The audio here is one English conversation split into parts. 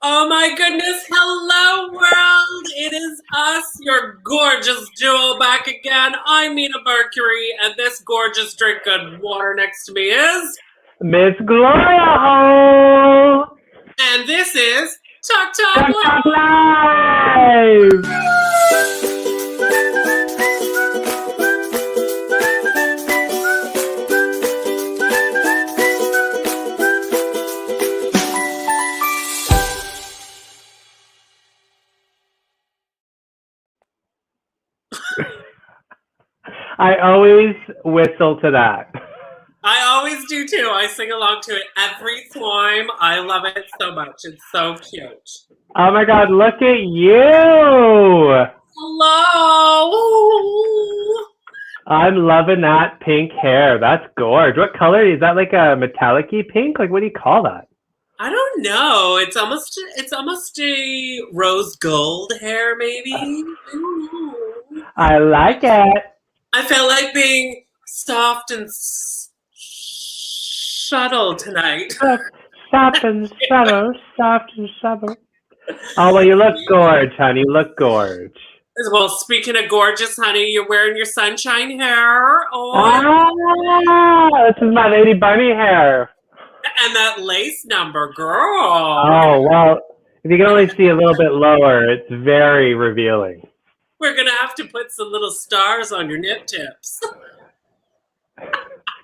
Oh my goodness, hello world! It is us, your gorgeous duo, back again. I'm Mina Mercury, and this gorgeous drink of water next to me is... Miss Gloria Hole! And this is Talk Talk Talk Talk Live! Live! I always whistle to that. I always do too. I sing along to it every time. I love it so much. It's so cute. Oh my god, look at you! Hello! I'm loving that pink hair. That's gorge. What color is that? Like a metallic-y pink? Like, what do you call that? I don't know. It's almost a rose gold hair, maybe. I don't know. I like it. I felt like being soft and subtle tonight. Soft and subtle, soft and subtle. Oh, well, you look gorge, honey. You look gorge. Well, speaking of gorgeous, honey, you're wearing your sunshine hair. This is my Lady Bunny hair. And that lace number, girl. Oh, well, if you can only see a little bit lower, it's very revealing. We're going to have to put some little stars on your nip tips.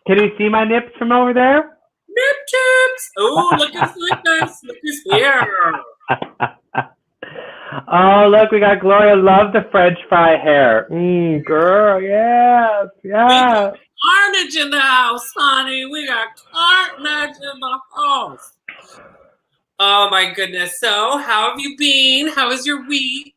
Can you see my nips from over there? Nip tips. Oh, look who's like this. Look who's here. Oh, look, we got Gloria. Love the French fry hair. Girl, yes, yes. Carnage in the house, honey. We got carnage in the house. Oh, my goodness. So, how have you been? How was your week?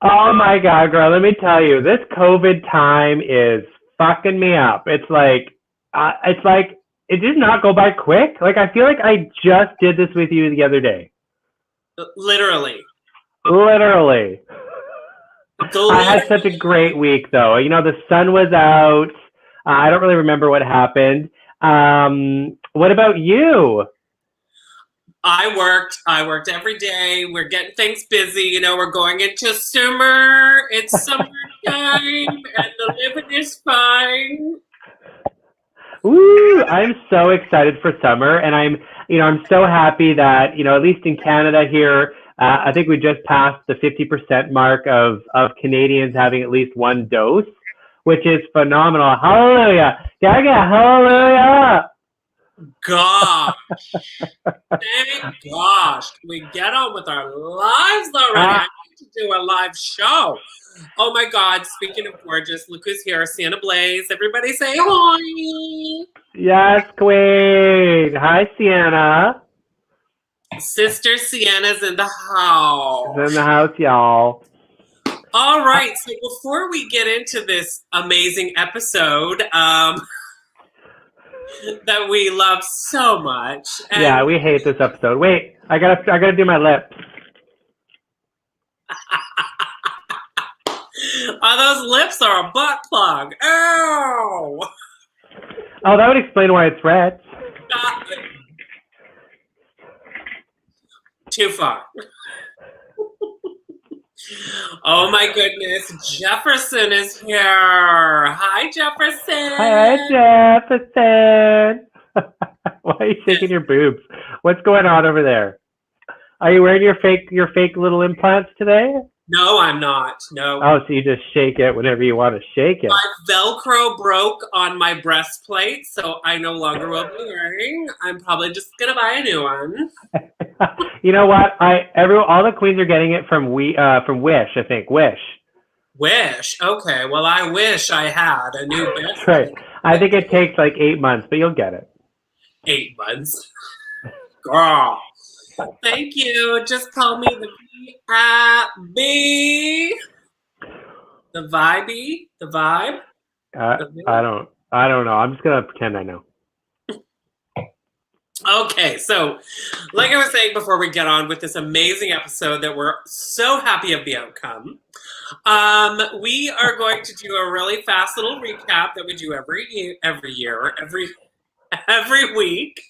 Oh, my God, girl. Let me tell you, this COVID time is fucking me up. It's like it did not go by quick. Like, I feel like I just did this with you the other day. Literally. I had such a great week, though. You know, the sun was out. I don't really remember what happened. What about you? I worked every day. We're getting things busy. You know, we're going into summer. It's summertime, and the living is fine. Ooh, I'm so excited for summer, and I'm so happy that, at least in Canada here, I think we just passed the 50% mark of Canadians having at least one dose, which is phenomenal. Hallelujah! Gotta get hallelujah! Gosh. Thank gosh. Can we get on with our lives already? I need to do a live show. Oh my God. Speaking of gorgeous, look who's here. Sienna Blaze. Everybody say hi. Yes, queen. Hi, Sienna. Sister Sienna's in the house. She's in the house, y'all. All right. So before we get into this amazing episode, that we love so much. And yeah, we hate this episode. Wait, I gotta do my lips. Those lips are a butt plug. Ow! Oh, that would explain why it's red. Stop it. Too far. Oh my goodness, Jefferson is here. Hi, Jefferson. Hi, Jefferson. Why are you shaking your boobs? What's going on over there? Are you wearing your fake little implants today? No, I'm not. No. Oh, so you just shake it whenever you want to shake it. My Velcro broke on my breastplate, so I no longer will be wearing. I'm probably just gonna buy a new one. You know what? All the queens are getting it from Wish, I think. Wish. Okay. Well, I wish I had a new breastplate. That's right. I think it takes like 8 months, but you'll get it. 8 months. Girl. Thank you. Just call me the V-I-B. The vibey? The vibe? I don't know. I'm just gonna pretend I know. Okay, so like I was saying before we get on with this amazing episode that we're so happy of the outcome, we are going to do a really fast little recap that we do every week.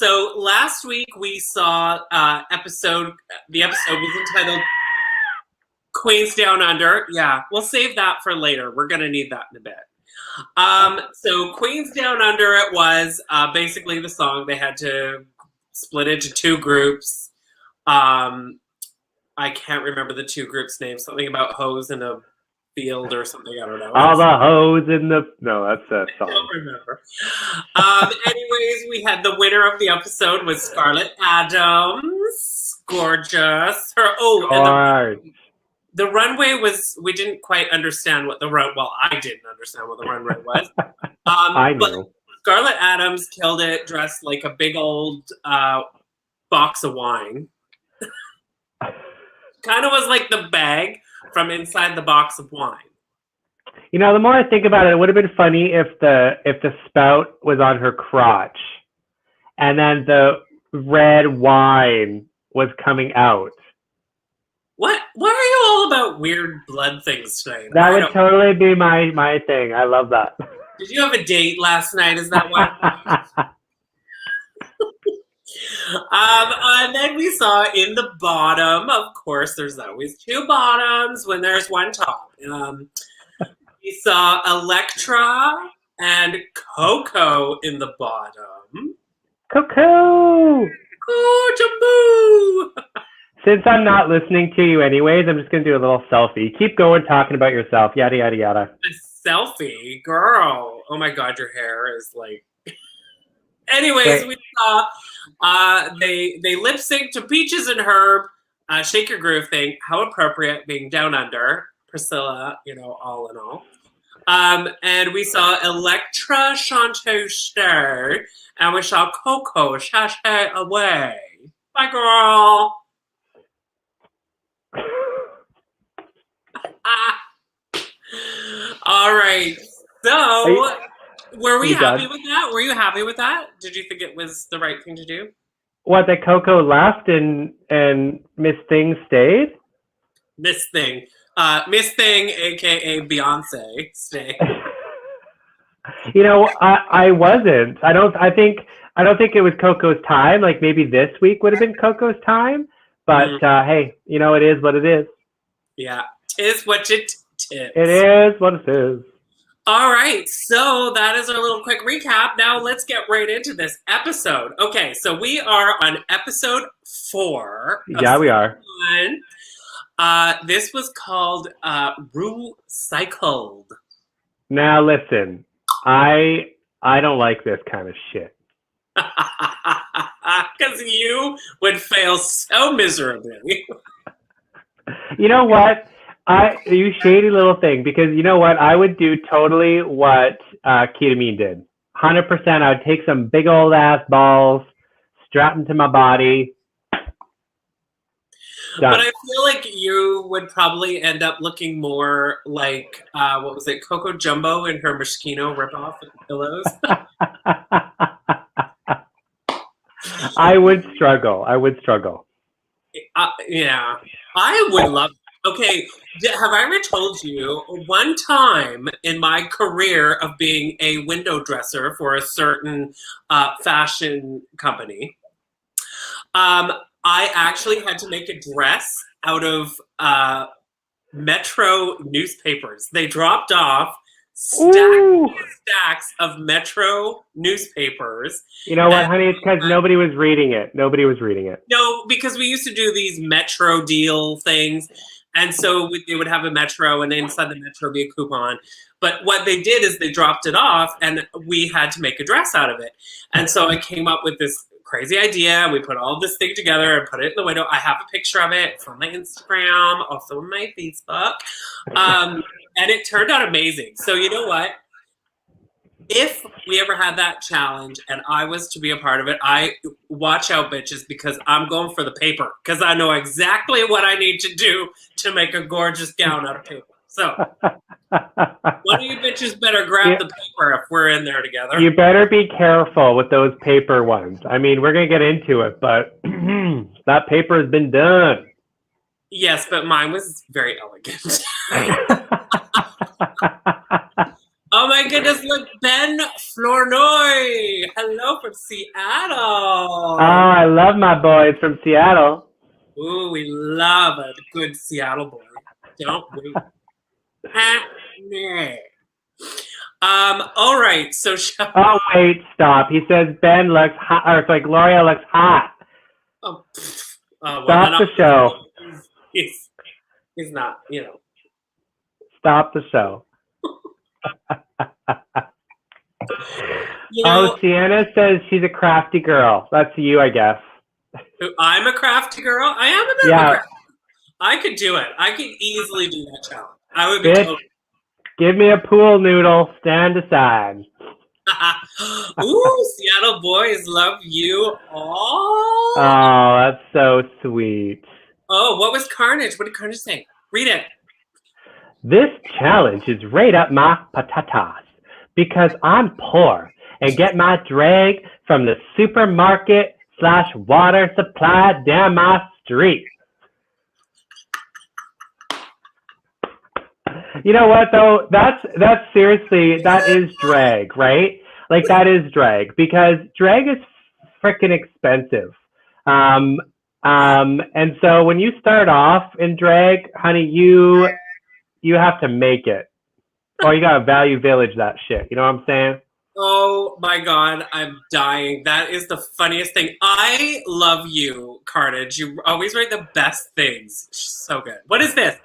So last week we saw the episode was entitled Queens Down Under. Yeah, we'll save that for later. We're going to need that in a bit. So Queens Down Under, it was basically the song. They had to split into two groups. I can't remember the two groups' names. Something about hoes in a field or something. I don't know. All the hoes in the... No, that's a song. I don't remember. Anyways, we had the winner of the episode was Scarlett Adams. Gorgeous. And the runway was... We didn't quite understand what the run... Well, I didn't understand what the runway was. I know. But Scarlett Adams killed it, dressed like a big old box of wine. Kind of was like the bag from inside the box of wine. You know, the more I think about it, it would have been funny if the spout was on her crotch, and then the red wine was coming out. What? Why are you all about weird blood things today? That would totally be my thing. I love that. Did you have a date last night? Is that why? And then we saw in the bottom, of course, there's always two bottoms when there's one top. We saw Electra and Coco in the bottom. Coco! Oh, Jamboo! Since I'm not listening to you anyways, I'm just going to do a little selfie. Keep going talking about yourself. Yada, yada, yada. A selfie? Girl. Oh my God, your hair is like... Anyways, we saw they lip sync to Peaches and Herb, Shake Your Groove thing. How appropriate, being down under. Priscilla, all in all. And we saw Electra Chanteuse, and we saw Coco Sashay Away. Bye, girl. All right. So... Were we happy with that? Were you happy with that? Did you think it was the right thing to do? What, that Coco left and Miss Thing stayed? Miss Thing, aka Beyonce, stayed. I wasn't. I don't think it was Coco's time. Like maybe this week would have been Coco's time. But hey, it is what it is. Yeah, tis what it is. It is what it is. All right, so that is our little quick recap. Now let's get right into this episode. Okay, so we are on episode 4. Yeah, we are. This was called Rucycled. Now listen, I don't like this kind of shit. Because you would fail so miserably. You know what? You shady little thing, because you know what? I would do totally what Ketamine did. 100%. I would take some big old ass balls, strap them to my body. Done. But I feel like you would probably end up looking more like, what was it, Coco Jumbo in her Moschino ripoff with the pillows? I would struggle. Yeah. I would love. Okay, have I ever told you one time in my career of being a window dresser for a certain fashion company, I actually had to make a dress out of Metro newspapers. They dropped off stacks of Metro newspapers. You know what, honey? It's because nobody was reading it. No, because we used to do these Metro deal things. And so they would have a Metro, and inside the Metro be a coupon. But what they did is they dropped it off, and we had to make a dress out of it. And so I came up with this crazy idea. We put all this thing together and put it in the window. I have a picture of it from my Instagram, also on my Facebook. And it turned out amazing. So you know what? If we ever had that challenge and I was to be a part of it, I watch out, bitches, because I'm going for the paper, because I know exactly what I need to do to make a gorgeous gown out of paper. So one of you bitches better grab the paper if we're in there together. You better be careful with those paper ones. I mean, we're going to get into it, but that paper has been done. Yes, but mine was very elegant. Oh my goodness, look, Ben Flournoy. Hello from Seattle. Oh, I love my boys from Seattle. Ooh, we love a good Seattle boy. Don't we? All right, so Oh, wait, stop. He says Ben looks hot, or it's like Gloria looks hot. well, Stop the show. He's not, Stop the show. Oh, Sienna says she's a crafty girl. That's you, I guess. I'm a crafty girl. I am a bit of a crafty. I could do it. I could easily do that challenge. I would be totally. Give me a pool noodle. Stand aside. Ooh, Seattle boys love you all. Oh, that's so sweet. Oh, what was Carnage? What did Carnage say? Read it. This challenge is right up my patatas because I'm poor and get my drag from the supermarket/water supply down my street. You know what though? That's seriously, that is drag, right? Like that is drag because drag is freaking expensive. And so when you start off in drag, honey, you have to make it. Or you gotta value village that shit. You know what I'm saying? Oh my God, I'm dying. That is the funniest thing. I love you, Carnage. You always write the best things. So good. What is this?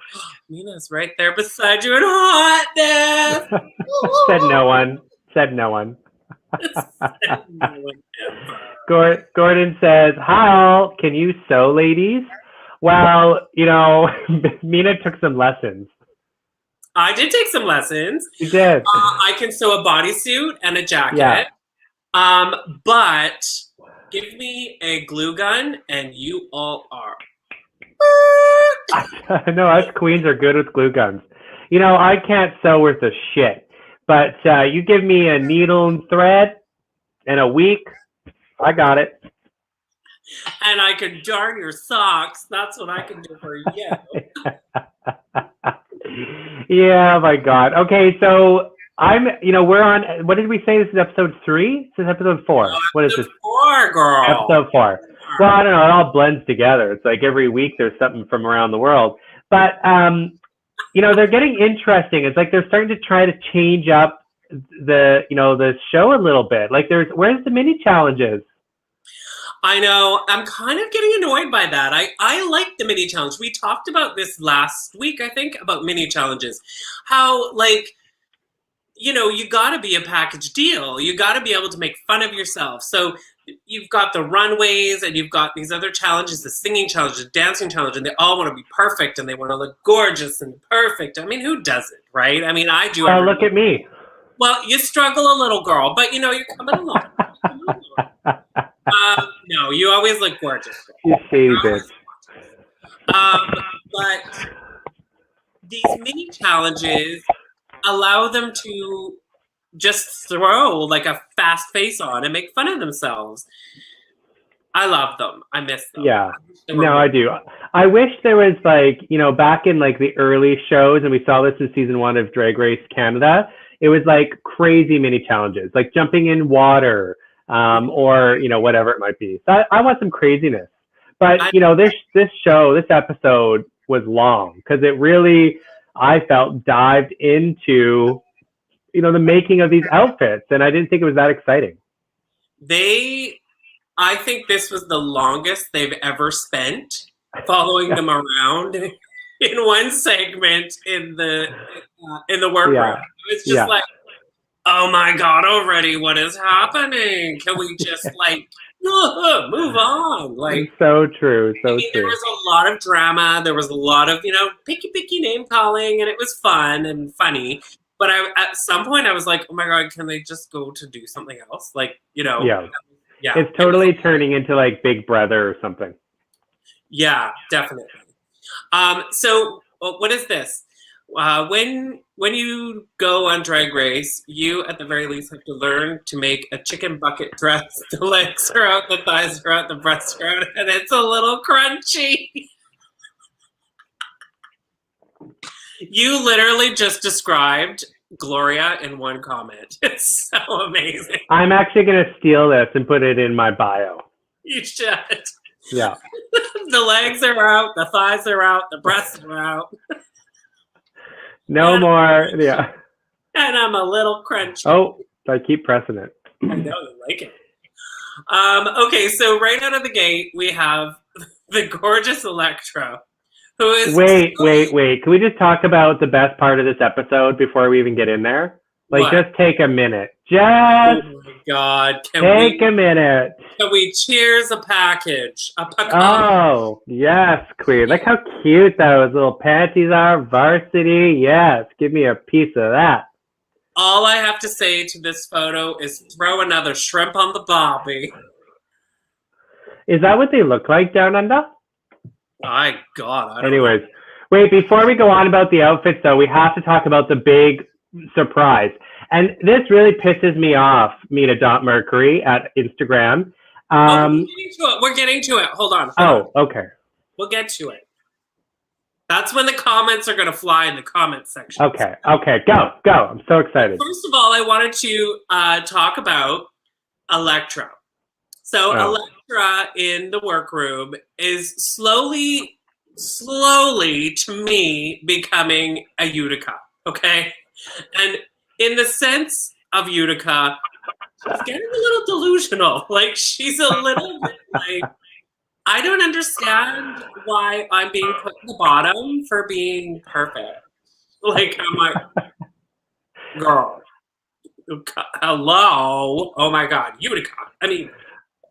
Nina's right there beside you in hotness. Said no one. Said no one. Gordon says, "How can you sew, ladies?" Well, Mina took some lessons. I did take some lessons. You did. I can sew a bodysuit and a jacket. Yeah. But give me a glue gun and you all are. No, us queens are good with glue guns. I can't sew worth a shit. But you give me a needle and thread in a week, I got it. And I can darn your socks. That's what I can do for you. Yeah, my God. Okay, so we're on, what did we say? This is episode 3? This is episode 4. What is this? 4, girl. Episode 4. Well, I don't know. It all blends together. It's like every week there's something from around the world. But, they're getting interesting. It's like they're starting to try to change up the show a little bit. Like where's the mini challenges? I know. I'm kind of getting annoyed by that. I like the mini challenge. We talked about this last week, I think, about mini challenges. How, you got to be a package deal. You got to be able to make fun of yourself. So you've got the runways and you've got these other challenges, the singing challenge, the dancing challenge, and they all want to be perfect and they want to look gorgeous and perfect. I mean, who doesn't, right? I mean, I do. Oh, look at me. Well, you struggle a little, girl, but you're coming along. No, you always look gorgeous. You shady bitch. But these mini challenges allow them to just throw like a fast face on and make fun of themselves. I love them. I miss them. Yeah. No, I do. I wish there was back in the early shows, and we saw this in season 1 of Drag Race Canada, it was crazy mini challenges, like jumping in water, or whatever it might be. So I want some craziness. But this episode was long because it really, I felt, dived into the making of these outfits, and I didn't think it was that exciting. I think this was the longest they've ever spent following them around in one segment in the workroom. Yeah. It's just oh my God, already, what is happening? Can we just move on? It's so true. So true. There was a lot of drama. There was a lot of, picky name calling, and it was fun and funny. But at some point I was like, oh my God, can they just go to do something else? Yeah. It's totally turning into Big Brother or something. Yeah, definitely. So what is this? When you go on Drag Race, you at the very least have to learn to make a chicken bucket dress. The legs are out, the thighs are out, the breasts are out, and it's a little crunchy. You literally just described Gloria in one comment. It's so amazing. I'm actually going to steal this and put it in my bio. You should. Yeah. The legs are out, the thighs are out, the breasts are out. No more. Yeah. And I'm a little crunchy. Oh, I keep pressing it. I know you like it. Okay, so right out of the gate, we have the gorgeous Electra, who is... Wait. Can we just talk about the best part of this episode before we even get in there? Like, what? just take a minute. Just oh my God. take a minute. Can we cheers a package? A pecan? Oh, yes, queen. Look how cute those little panties are. Varsity. Yes, give me a piece of that. All I have to say to this photo is throw another shrimp on the barbie. Is that what they look like down under? My God. I don't Anyways, know. wait, before we go on about the outfits, though, we have to talk about the big surprise. And this really pisses me off, Mina.Mercury at Instagram. We're getting to it. Hold on. Okay. We'll get to it. That's when the comments are going to fly in the comment section. Okay, go. I'm so excited. First of all, I wanted to talk about Electra. So Electra in the workroom is slowly to me becoming a Utica, okay? And in the sense of Utica, she's getting a little delusional. Like, she's a little bit like, I don't understand why I'm being put in the bottom for being perfect. Like, I'm like, girl, hello? Oh my God, Utica. I mean,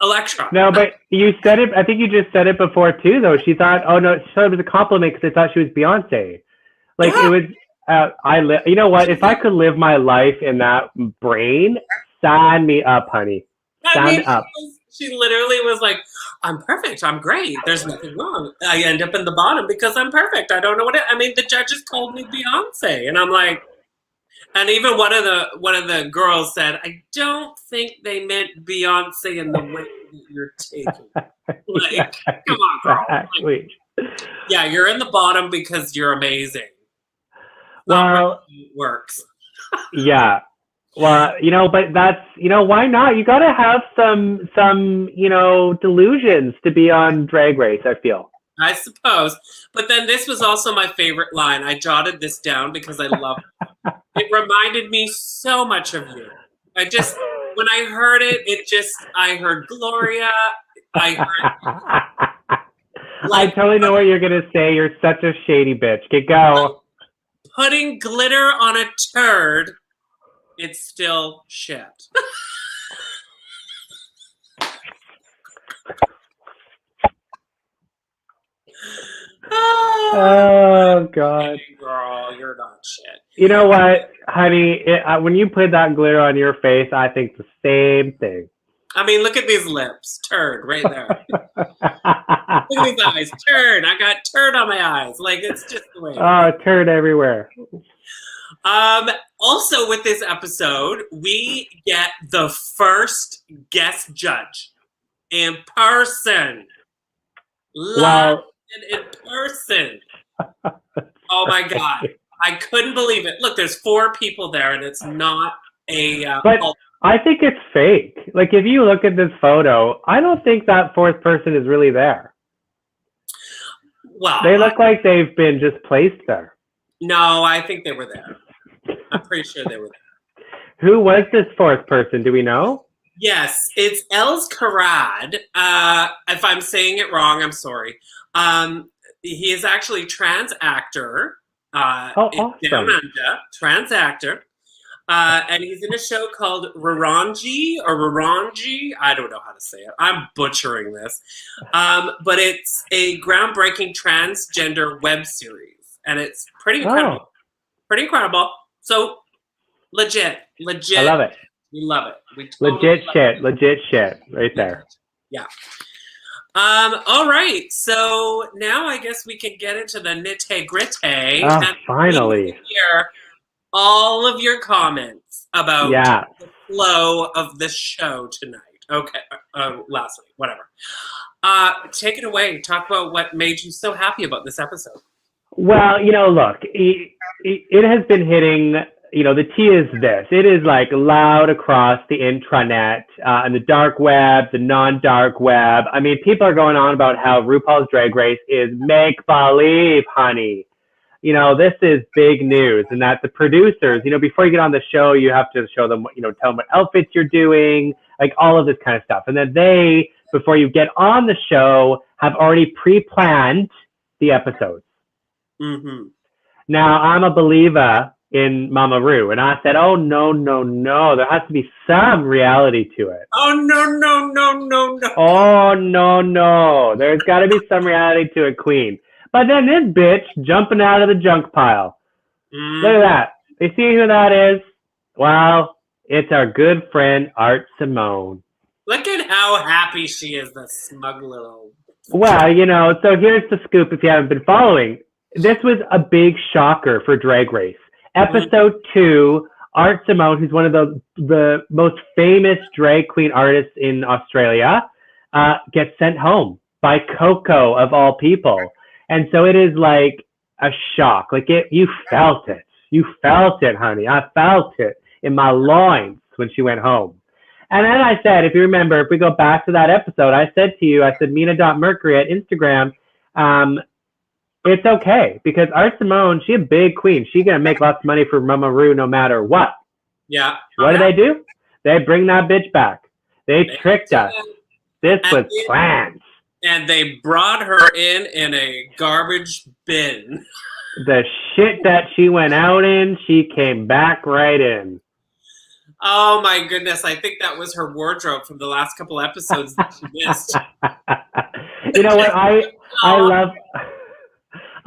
Electra. No, but you said it, I think you just said it before too, though. She thought, oh no, she thought it was a compliment because I thought she was Beyonce. Like, yeah. It was, you know what? If I could live my life in that brain, sign me up, honey. Sign me up. She literally was like, I'm perfect. I'm great. There's nothing wrong. I end up in the bottom because I'm perfect. I don't know what I mean, the judges called me Beyonce. And I'm like, and even one of the girls said, I don't think they meant Beyonce in the way that you're taking. Like, yeah, come on, girl. Exactly. Like, yeah, you're in the bottom because you're amazing. Well, it works. Yeah. Well, but that's, why not? You got to have some, delusions to be on Drag Race, I feel. I suppose. But then this was also my favorite line. I jotted this down because I love it. It reminded me so much of you. When I heard it, I heard Gloria. I totally know what you're going to say. You're such a shady bitch. Get go. Putting glitter on a turd. It's still shit. Oh, God. Girl, you're not shit. You know what, honey? When you put that glitter on your face, I think the same thing. I mean, look at these lips. Turd right there. Look at these eyes. Turd. I got turd on my eyes. Like, it's just the way. Oh, turd everywhere. Also with this episode, we get the first guest judge in person. Live and in person. Oh my God. I couldn't believe it. Look, there's 4 people there and it's not a... but I think it's fake. Like, if you look at this photo, I don't think that 4th person is really there. Well, they look like they've been just placed there. No, I think they were there. I'm pretty sure they were there. Who was this 4th person? Do we know? Yes, it's Els Karad. If I'm saying it wrong, I'm sorry. He is actually a trans actor. Awesome. Down Under, trans actor. And he's in a show called Raranji. I don't know how to say it. I'm butchering this. But it's a groundbreaking transgender web series. And it's pretty incredible. Oh. Pretty incredible. So, legit. I love it. We love it. Legit shit right there. Yeah. All right. So now I guess we can get into the nitty-gritty. And finally. Hear all of your comments about the flow of the show tonight. Okay. Last week, whatever. Take it away. Talk about what made you so happy about this episode. Well, look, it has been hitting the tea is this. It is like loud across the intranet and the dark web, the non-dark web. I mean, people are going on about how RuPaul's Drag Race is make-believe, honey. This is big news, and that the producers, before you get on the show, you have to show them, tell them what outfits you're doing, like all of this kind of stuff. And then they, before you get on the show, have already pre-planned the episodes. Mm-hmm. Now, I'm a believer in Mama Ru, and I said, oh, no, there has to be some reality to it. Oh, no. Oh, no. There's got to be some reality to it, Queen. But then this bitch jumping out of the junk pile. Look at that. You see who that is? Well, it's our good friend, Art Simone. Look at how happy she is, the smug little... Well, so here's the scoop if you haven't been following. This was a big shocker for Drag Race. Episode 2, Art Simone, who's one of the most famous drag queen artists in Australia, gets sent home by Coco, of all people. And so it is like a shock. Like you felt it. You felt it, honey. I felt it in my loins when she went home. And then I said, if you remember, if we go back to that episode, I said to you, Mina.Mercury at Instagram, it's okay because Art Simone, she's a big queen. She's going to make lots of money for Mama Ru no matter what. Yeah. What do they do? They bring that bitch back. They tricked us. This was planned. And they brought her in a garbage bin. The shit that she went out in, she came back right in. Oh my goodness. I think that was her wardrobe from the last couple episodes that she missed. You know what?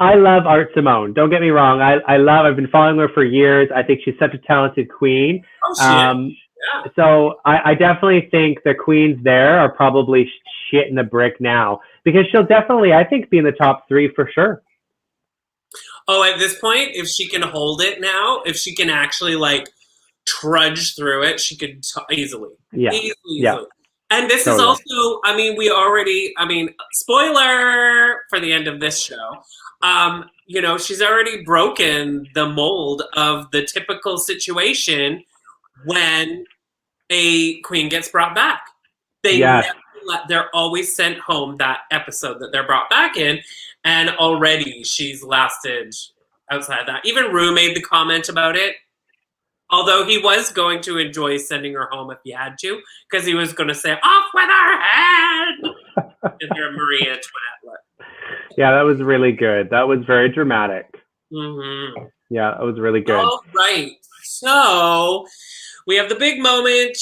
I love Art Simone. Don't get me wrong. I've been following her for years. I think she's such a talented queen. Oh, shit. Yeah. So I definitely think the queens there are probably shitting the brick now because she'll definitely, I think, be in the top 3 for sure. Oh, at this point, if she can hold it now, if she can actually trudge through it, she could easily. Yeah. Easily. And this is also, spoiler for the end of this show. She's already broken the mold of the typical situation when a queen gets brought back. They're always sent home that episode that they're brought back in, and already she's lasted outside that. Even Ru made the comment about it, although he was going to enjoy sending her home if he had to, because he was going to say, off with her head! And her Maria Twatlet. Yeah, that was really good. That was very dramatic. Mm-hmm. Yeah, that was really good. All right. So we have the big moment.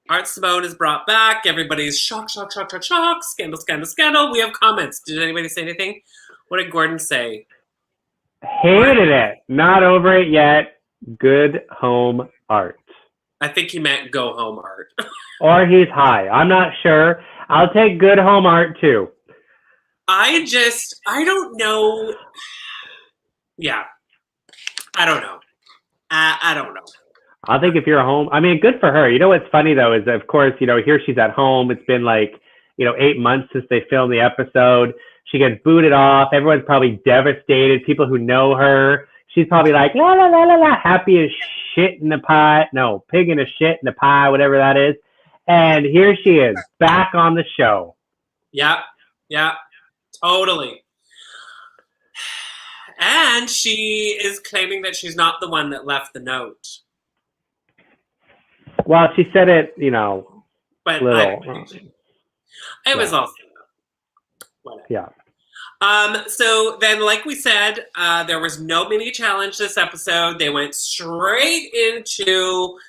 Art Simone is brought back. Everybody's shock. Scandal. We have comments. Did anybody say anything? What did Gordon say? Hated it. Not over it yet. Good home Art. I think he meant go home Art. Or he's high. I'm not sure. I'll take good home Art too. I don't know. Yeah. I don't know. I don't know. I think if you're home, good for her. You know what's funny though is, of course, here she's at home. It's been 8 months since they filmed the episode. She gets booted off. Everyone's probably devastated. People who know her. She's probably like, la, la, la, la, la, happy as shit in the pie. No, pig in a shit in the pie, whatever that is. And here she is, back on the show. Yeah, totally. And she is claiming that she's not the one that left the note. Well, she said it, but little. It was also whatever. Yeah. So then, like we said, there was no mini challenge this episode. They went straight into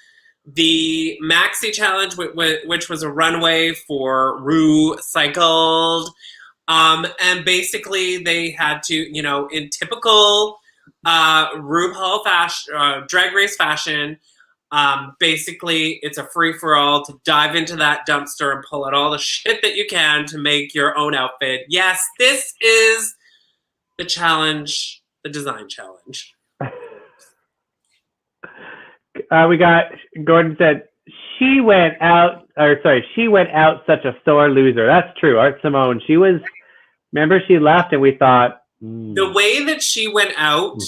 the Maxi challenge, which was a runway for Rucycled. And basically they had to, in typical RuPaul fashion, Drag Race fashion, basically it's a free-for-all to dive into that dumpster and pull out all the shit that you can to make your own outfit. Yes, this is the challenge, the design challenge. We got, Gordon said, she went out such a sore loser. That's true. Art Simone, remember she left and we thought. The way that she went out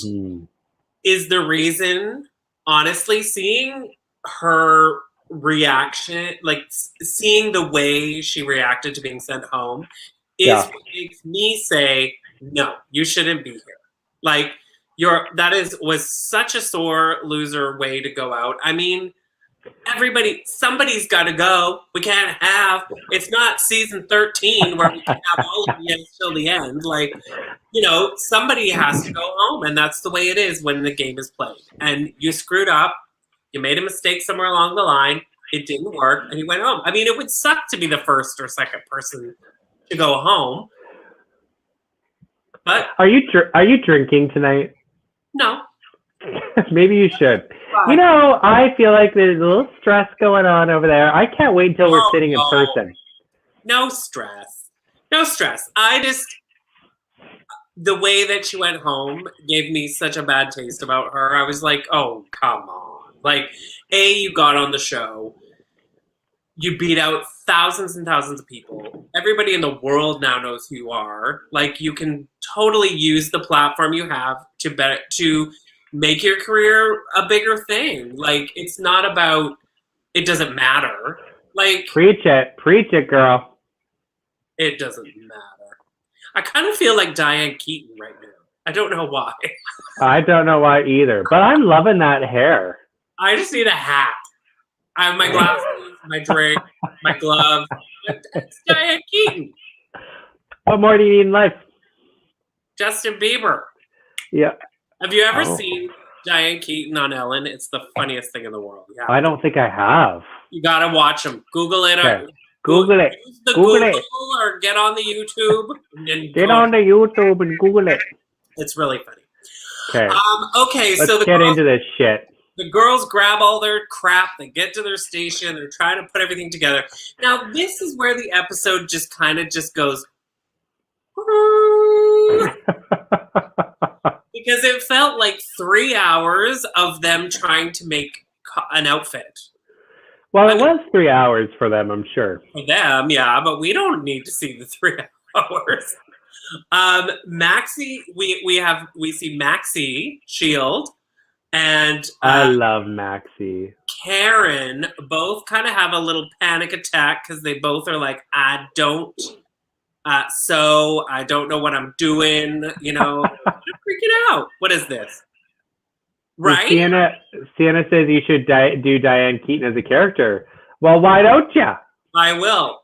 is the reason honestly, seeing her reaction, like seeing the way she reacted to being sent home, is what makes me say, no, you shouldn't be here. Like, was such a sore loser way to go out. I mean, somebody's got to go. We can't have, it's not season 13 where we can have all of the ends till the end. Like, somebody has to go home, and that's the way it is when the game is played. And you screwed up. You made a mistake somewhere along the line. It didn't work, and you went home. I mean, it would suck to be the first or second person to go home. But are you drinking tonight? No. Maybe you should. I feel like there's a little stress going on over there. I can't wait until we're sitting in person. No stress. The way that she went home gave me such a bad taste about her. I was like, oh, come on. Like, you got on the show. You beat out thousands and thousands of people. Everybody in the world now knows who you are. Like, you can totally use the platform you have to make your career a bigger thing. Like, it's not about, it doesn't matter. Like, preach it, girl. It doesn't matter. I kind of feel like Diane Keaton right now. I don't know why. I don't know why either, but I'm loving that hair. I just need a hat. I have my glasses, my drink, my gloves. It's Diane Keaton. What more do you need in life? Justin Bieber. Yeah. Have you ever seen Diane Keaton on Ellen? It's the funniest thing in the world. Yeah. I don't think I have. You gotta watch him. Google it. Okay. Google it. Use the Google or get on the YouTube. Get on the YouTube and Google it. It's really funny. Okay. Okay. Let's get into this shit. The girls grab all their crap. They get to their station. They're trying to put everything together. Now, this is where the episode just kind of just goes. Because it felt like 3 hours of them trying to make an outfit. Well, it was 3 hours for them, I'm sure. For them, yeah, but we don't need to see the 3 hours. Maxi, we see Maxi Shield and I love Maxi. Karen both kind of have a little panic attack because they both are like, I don't know what I'm doing, I'm freaking out. What is this? Right? Sienna says you should do Diane Keaton as a character. Well, why don't you? I will.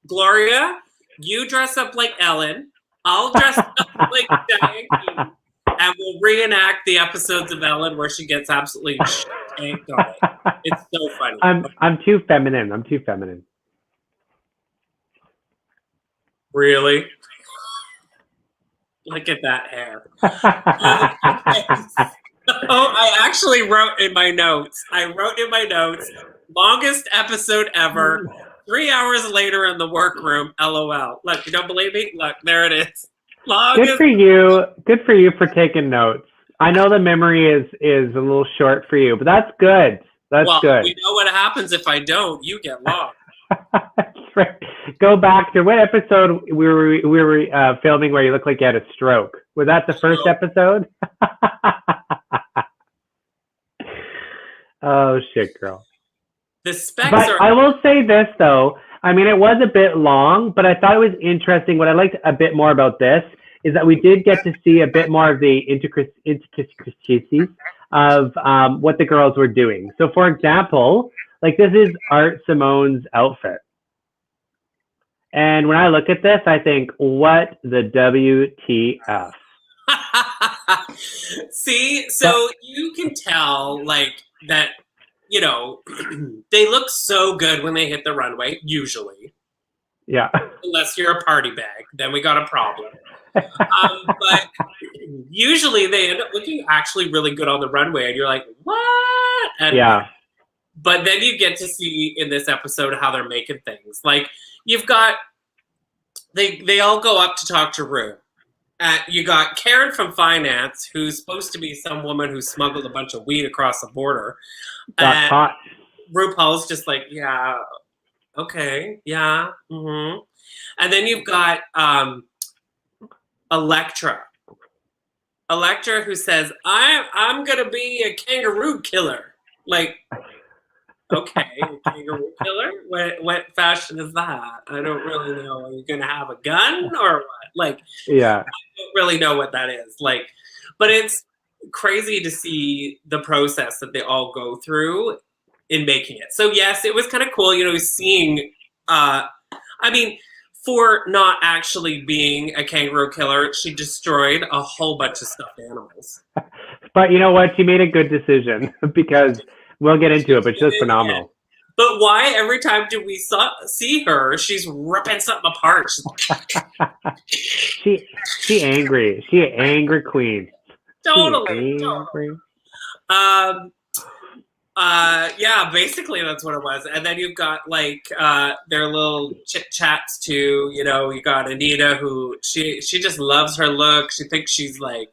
Gloria, you dress up like Ellen. I'll dress up like Diane Keaton. And we'll reenact the episodes of Ellen where she gets absolutely shanked on it. It's so funny. I'm too feminine. Really? Look at that hair. I actually wrote in my notes. Longest episode ever. 3 hours later in the workroom. LOL. Look, you don't believe me? Look, there it is. Good for you for taking notes. I know the memory is a little short for you, but that's good. That's good. We know what happens if I don't. You get lost. That's right. Go back to what episode we were filming where you looked like you had a stroke. Was that the first episode? Oh shit, girl. The specs but I will say this though. I mean, it was a bit long, but I thought it was interesting. What I liked a bit more about this is that we did get to see a bit more of the intricacies of what the girls were doing. So, for example, like this is Art Simone's outfit. And when I look at this, I think, what the WTF? See, so you can tell like that, they look so good when they hit the runway, usually. Yeah. Unless you're a party bag, then we got a problem. But usually they end up looking actually really good on the runway, and you're like, what? And, yeah. But then you get to see in this episode how they're making things. Like, you've got, they all go up to talk to Ru. You got Karen from finance, who's supposed to be some woman who smuggled a bunch of weed across the border. Got caught. RuPaul's just like, yeah, okay, yeah, mm-hmm. And then you've got Electra, Electra who says, I'm gonna be a kangaroo killer. Like, okay, a kangaroo killer? What fashion is that? I don't really know. Are you gonna have a gun or what? Like, Yeah. I don't really know what that is. Like, but it's crazy to see the process that they all go through in making it. So yes, it was kind of cool, seeing I mean, for not actually being a kangaroo killer, she destroyed a whole bunch of stuffed animals. But you know what? She made a good decision because we'll get into it, but she's phenomenal. But why every time do we see her, she's ripping something apart? She angry. She angry queen. Totally. Yeah, basically that's what it was. And then you've got like their little chit chats too. You got Anita who she just loves her look. She thinks she's like,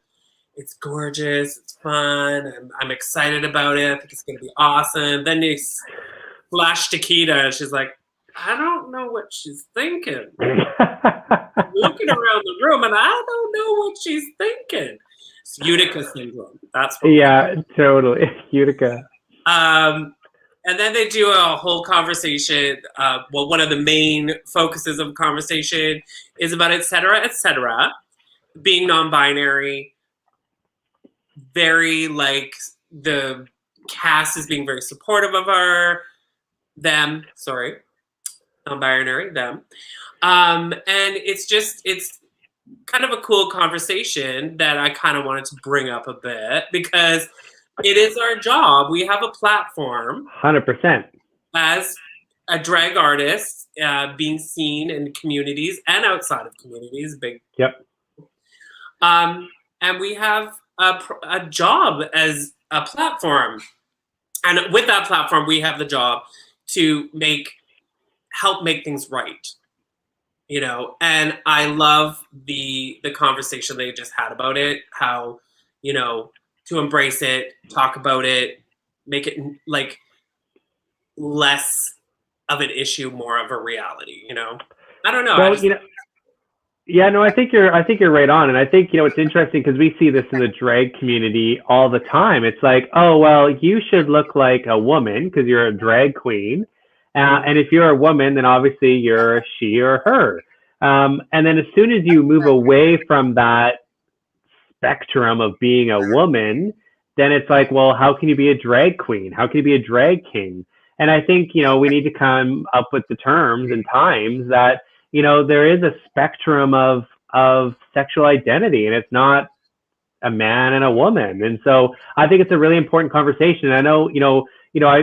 it's gorgeous, it's fun, and I'm excited about it. I think it's gonna be awesome. Then you flash to Kita, and she's like, I don't know what she's thinking. I'm looking around the room, and I don't know what she's thinking. It's Utica syndrome. That's what totally. Utica. And then they do a whole conversation. Well, one of the main focuses of conversation is about et cetera, being non-binary. Very like the cast is being very supportive of non-binary, them. And it's kind of a cool conversation that I kind of wanted to bring up a bit because it is our job. We have a platform. 100%. As a drag artist, being seen in communities and outside of communities, big. Yep. And we have a job as a platform. And with that platform, we have the job to help make things right. And I love the conversation they just had about it, how, to embrace it, talk about it, make it like less of an issue, more of a reality, I don't know. Well, yeah, no, I think you're right on. And I think, it's interesting because we see this in the drag community all the time. It's like, oh, well, you should look like a woman because you're a drag queen. And if you're a woman, then obviously you're a she or her. And then as soon as you move away from that spectrum of being a woman, then it's like, well, how can you be a drag queen? How can you be a drag king? And I think, we need to come up with the terms and times that, there is a spectrum of sexual identity, and it's not a man and a woman. And so I think it's a really important conversation. And I know,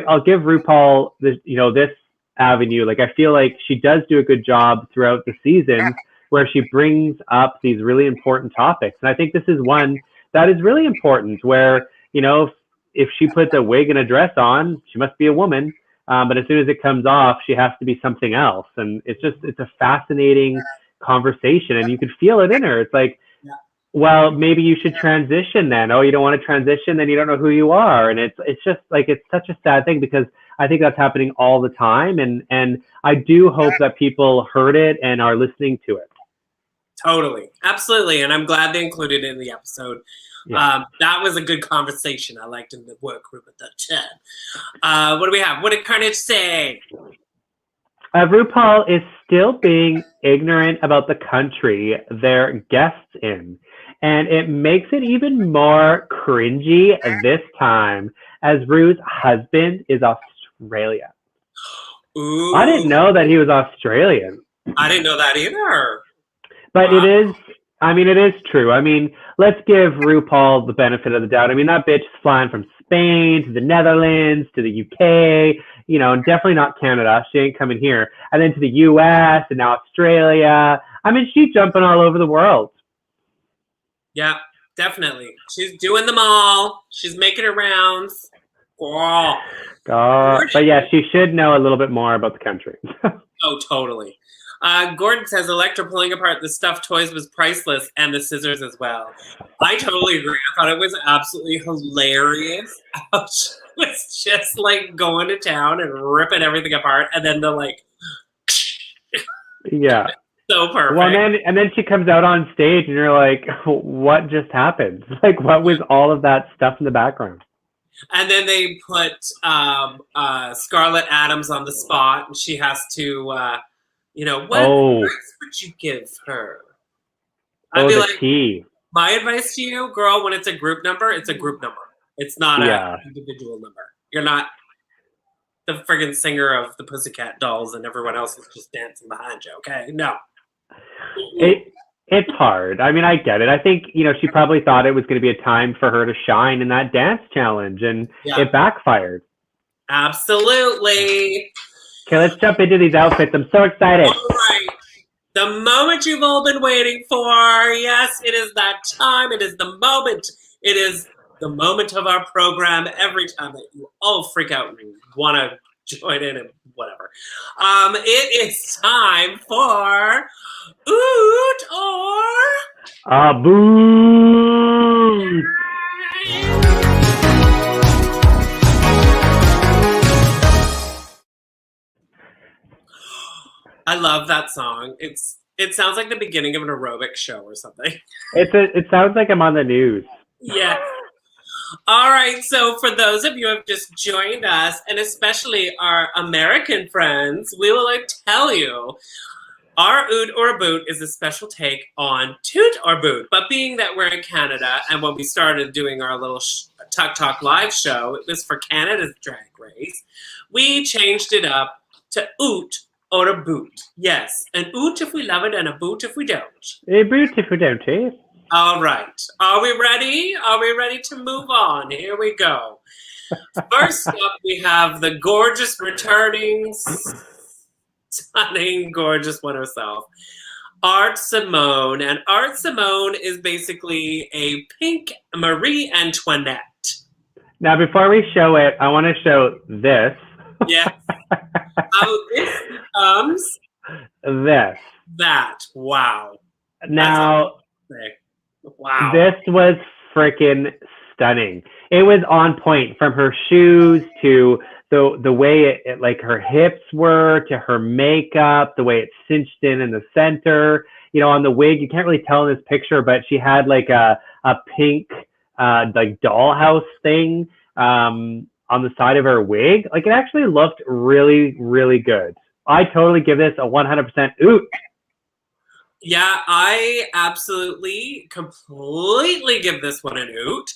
I'll give RuPaul this, this avenue. Like, I feel like she does do a good job throughout the season where she brings up these really important topics. And I think this is one that is really important where, if she puts a wig and a dress on, she must be a woman. But as soon as it comes off, she has to be something else. And it's a fascinating conversation, and you could feel it in her. It's like, well, maybe you should transition then. Oh, you don't want to transition? Then you don't know who you are. And it's just like, it's such a sad thing because I think that's happening all the time. And I do hope that people heard it and are listening to it. Totally. Absolutely. And I'm glad they included it in the episode. Yeah. That was a good conversation. I liked in the workroom at that time. What do we have? What did Carnage say? RuPaul is still being ignorant about the country they're guests in. And it makes it even more cringy this time as Ru's husband is Australia. Ooh. I didn't know that he was Australian. I didn't know that either. But it is true. I mean, let's give RuPaul the benefit of the doubt. I mean, that bitch is flying from Spain to the Netherlands to the UK, and definitely not Canada. She ain't coming here. And then to the US and now Australia. I mean, she's jumping all over the world. Yeah, definitely. She's doing them all. She's making her rounds. Oh. But yeah, she should know a little bit more about the country. Oh, totally. Gordon says Electra pulling apart the stuffed toys was priceless, and the scissors as well. I totally agree. I thought it was absolutely hilarious. How she was just like going to town and ripping everything apart, and then the like. Yeah. So perfect. Well, and then she comes out on stage, and you're like, what just happened? Like, what was all of that stuff in the background? And then they put Scarlett Adams on the spot, and she has to, what advice would you give her? I'd be like, tea. My advice to you, girl, when it's a group number, it's a group number. It's not an individual number. You're not the friggin' singer of the Pussycat Dolls and everyone else is just dancing behind you, okay? No. It's hard. I mean, I get it. I think, she probably thought it was going to be a time for her to shine in that dance challenge, and it backfired. Absolutely. Okay, let's jump into these outfits. I'm so excited. All right. The moment you've all been waiting for. Yes, it is that time. It is the moment. It is the moment of our program. Every time that you all freak out and want to join in and whatever. It is time for Oot or Boot. I love that song. It sounds like the beginning of an aerobic show or something. It sounds like I'm on the news. Yeah. All right. So for those of you who have just joined us, and especially our American friends, we will tell you our Oot or Boot is a special take on Toot or Boot. But being that we're in Canada, and when we started doing our little Tuck Talk live show, it was for Canada's Drag Race, we changed it up to Oot or a Boot. Yes, an Oot if we love it and a Boot if we don't. A Boot if we don't, eh? All right. Are we ready? Are we ready to move on? Here we go. First up, we have the gorgeous returning, stunning, gorgeous one herself, Art Simone. And Art Simone is basically a pink Marie Antoinette. Now, before we show it, I want to show this. Yes. How this becomes this. That. Wow. Now, wow. This was freaking stunning. It was on point, from her shoes to the way it like her hips were, to her makeup, the way it cinched in the center. On the wig, you can't really tell in this picture, but she had like a pink like dollhouse thing on the side of her wig. Like, it actually looked really, really good. I totally give this a 100% oot. Yeah, I absolutely, completely give this one an oot.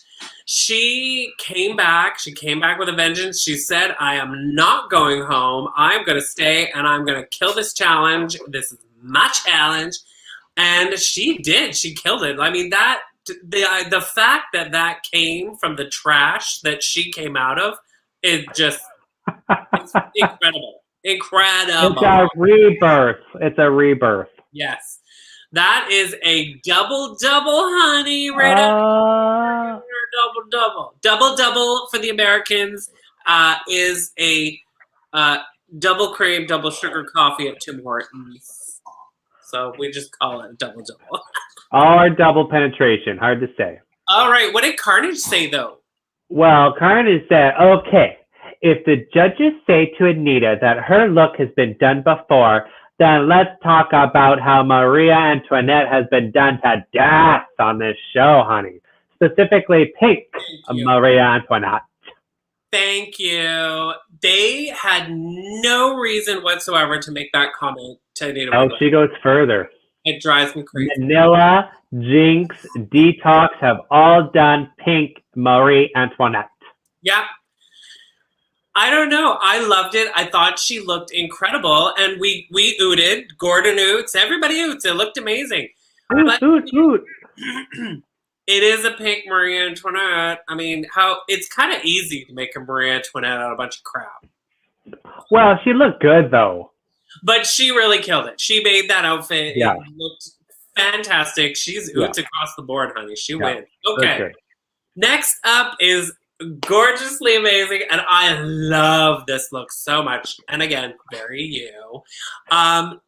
She came back. She came back with a vengeance. She said, I am not going home. I'm going to stay, and I'm going to kill this challenge. This is my challenge. And she did. She killed it. I mean, the fact that came from the trash that she came out of, it's incredible. Incredible. It's a rebirth. It's a rebirth. Yes. That is a double, honey. Right up. Double. Double for the Americans is a double cream, double sugar coffee at Tim Hortons. So we just call it a double. Or double penetration. Hard to say. All right. What did Carnage say, though? Well, Carnage said, okay, if the judges say to Anita that her look has been done before, then let's talk about how Maria Antoinette has been done to death on this show, honey. Specifically, pink Maria Antoinette. Thank you. They had no reason whatsoever to make that comment to Anita Wigley. Oh, she goes further. It drives me crazy. Manila, Jinx, Detox have all done pink Marie Antoinette. Yep. I don't know. I loved it. I thought she looked incredible. And we ooted. Gordon oots. Everybody oots. It looked amazing. Oot. It is a pink Marie Antoinette. I mean, it's kind of easy to make a Marie Antoinette out of a bunch of crap. Well, she looked good, though. But she really killed it. She made that outfit. Yeah. It looked fantastic. She's oots across the board, honey. She wins. Okay. Next up is gorgeously amazing, and I love this look so much. And again, very you.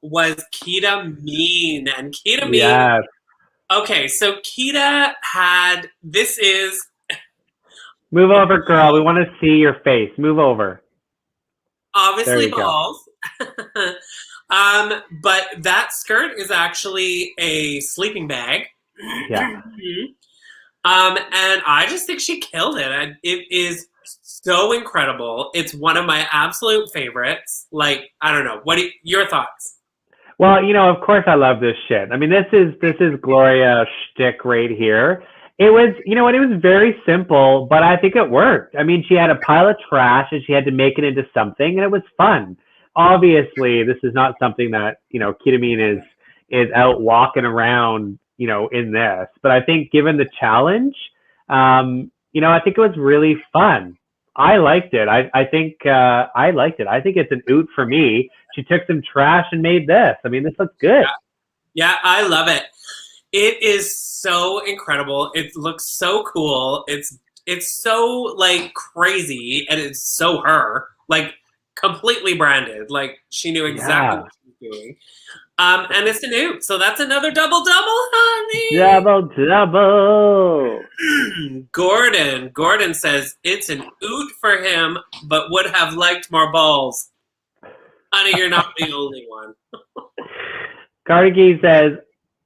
Was Kita Mean. And Kita Mean. Yes. Okay, so Kita had, this is... Move over, girl. We want to see your face. Move over. Obviously balls. But that skirt is actually a sleeping bag. Yeah. And I just think she killed it. It is so incredible. It's one of my absolute favorites. Like, I don't know. Your thoughts? Well, of course I love this shit. I mean, this is Gloria shtick right here. It was, it was very simple, but I think it worked. I mean, she had a pile of trash and she had to make it into something, and it was fun. Obviously, this is not something that, Ketamine is out walking around, in this. But I think given the challenge, I think it was really fun. I liked it. I think I liked it. I think it's an oot for me. She took some trash and made this. I mean, this looks good. Yeah, I love it. It is so incredible. It looks so cool. It's so like crazy, and it's so her, like completely branded. Like she knew exactly what she was doing. And it's a oot. So that's another double, honey. Double. Gordon says it's an oot for him, but would have liked more balls. Honey, you're not the only one. Carnegie says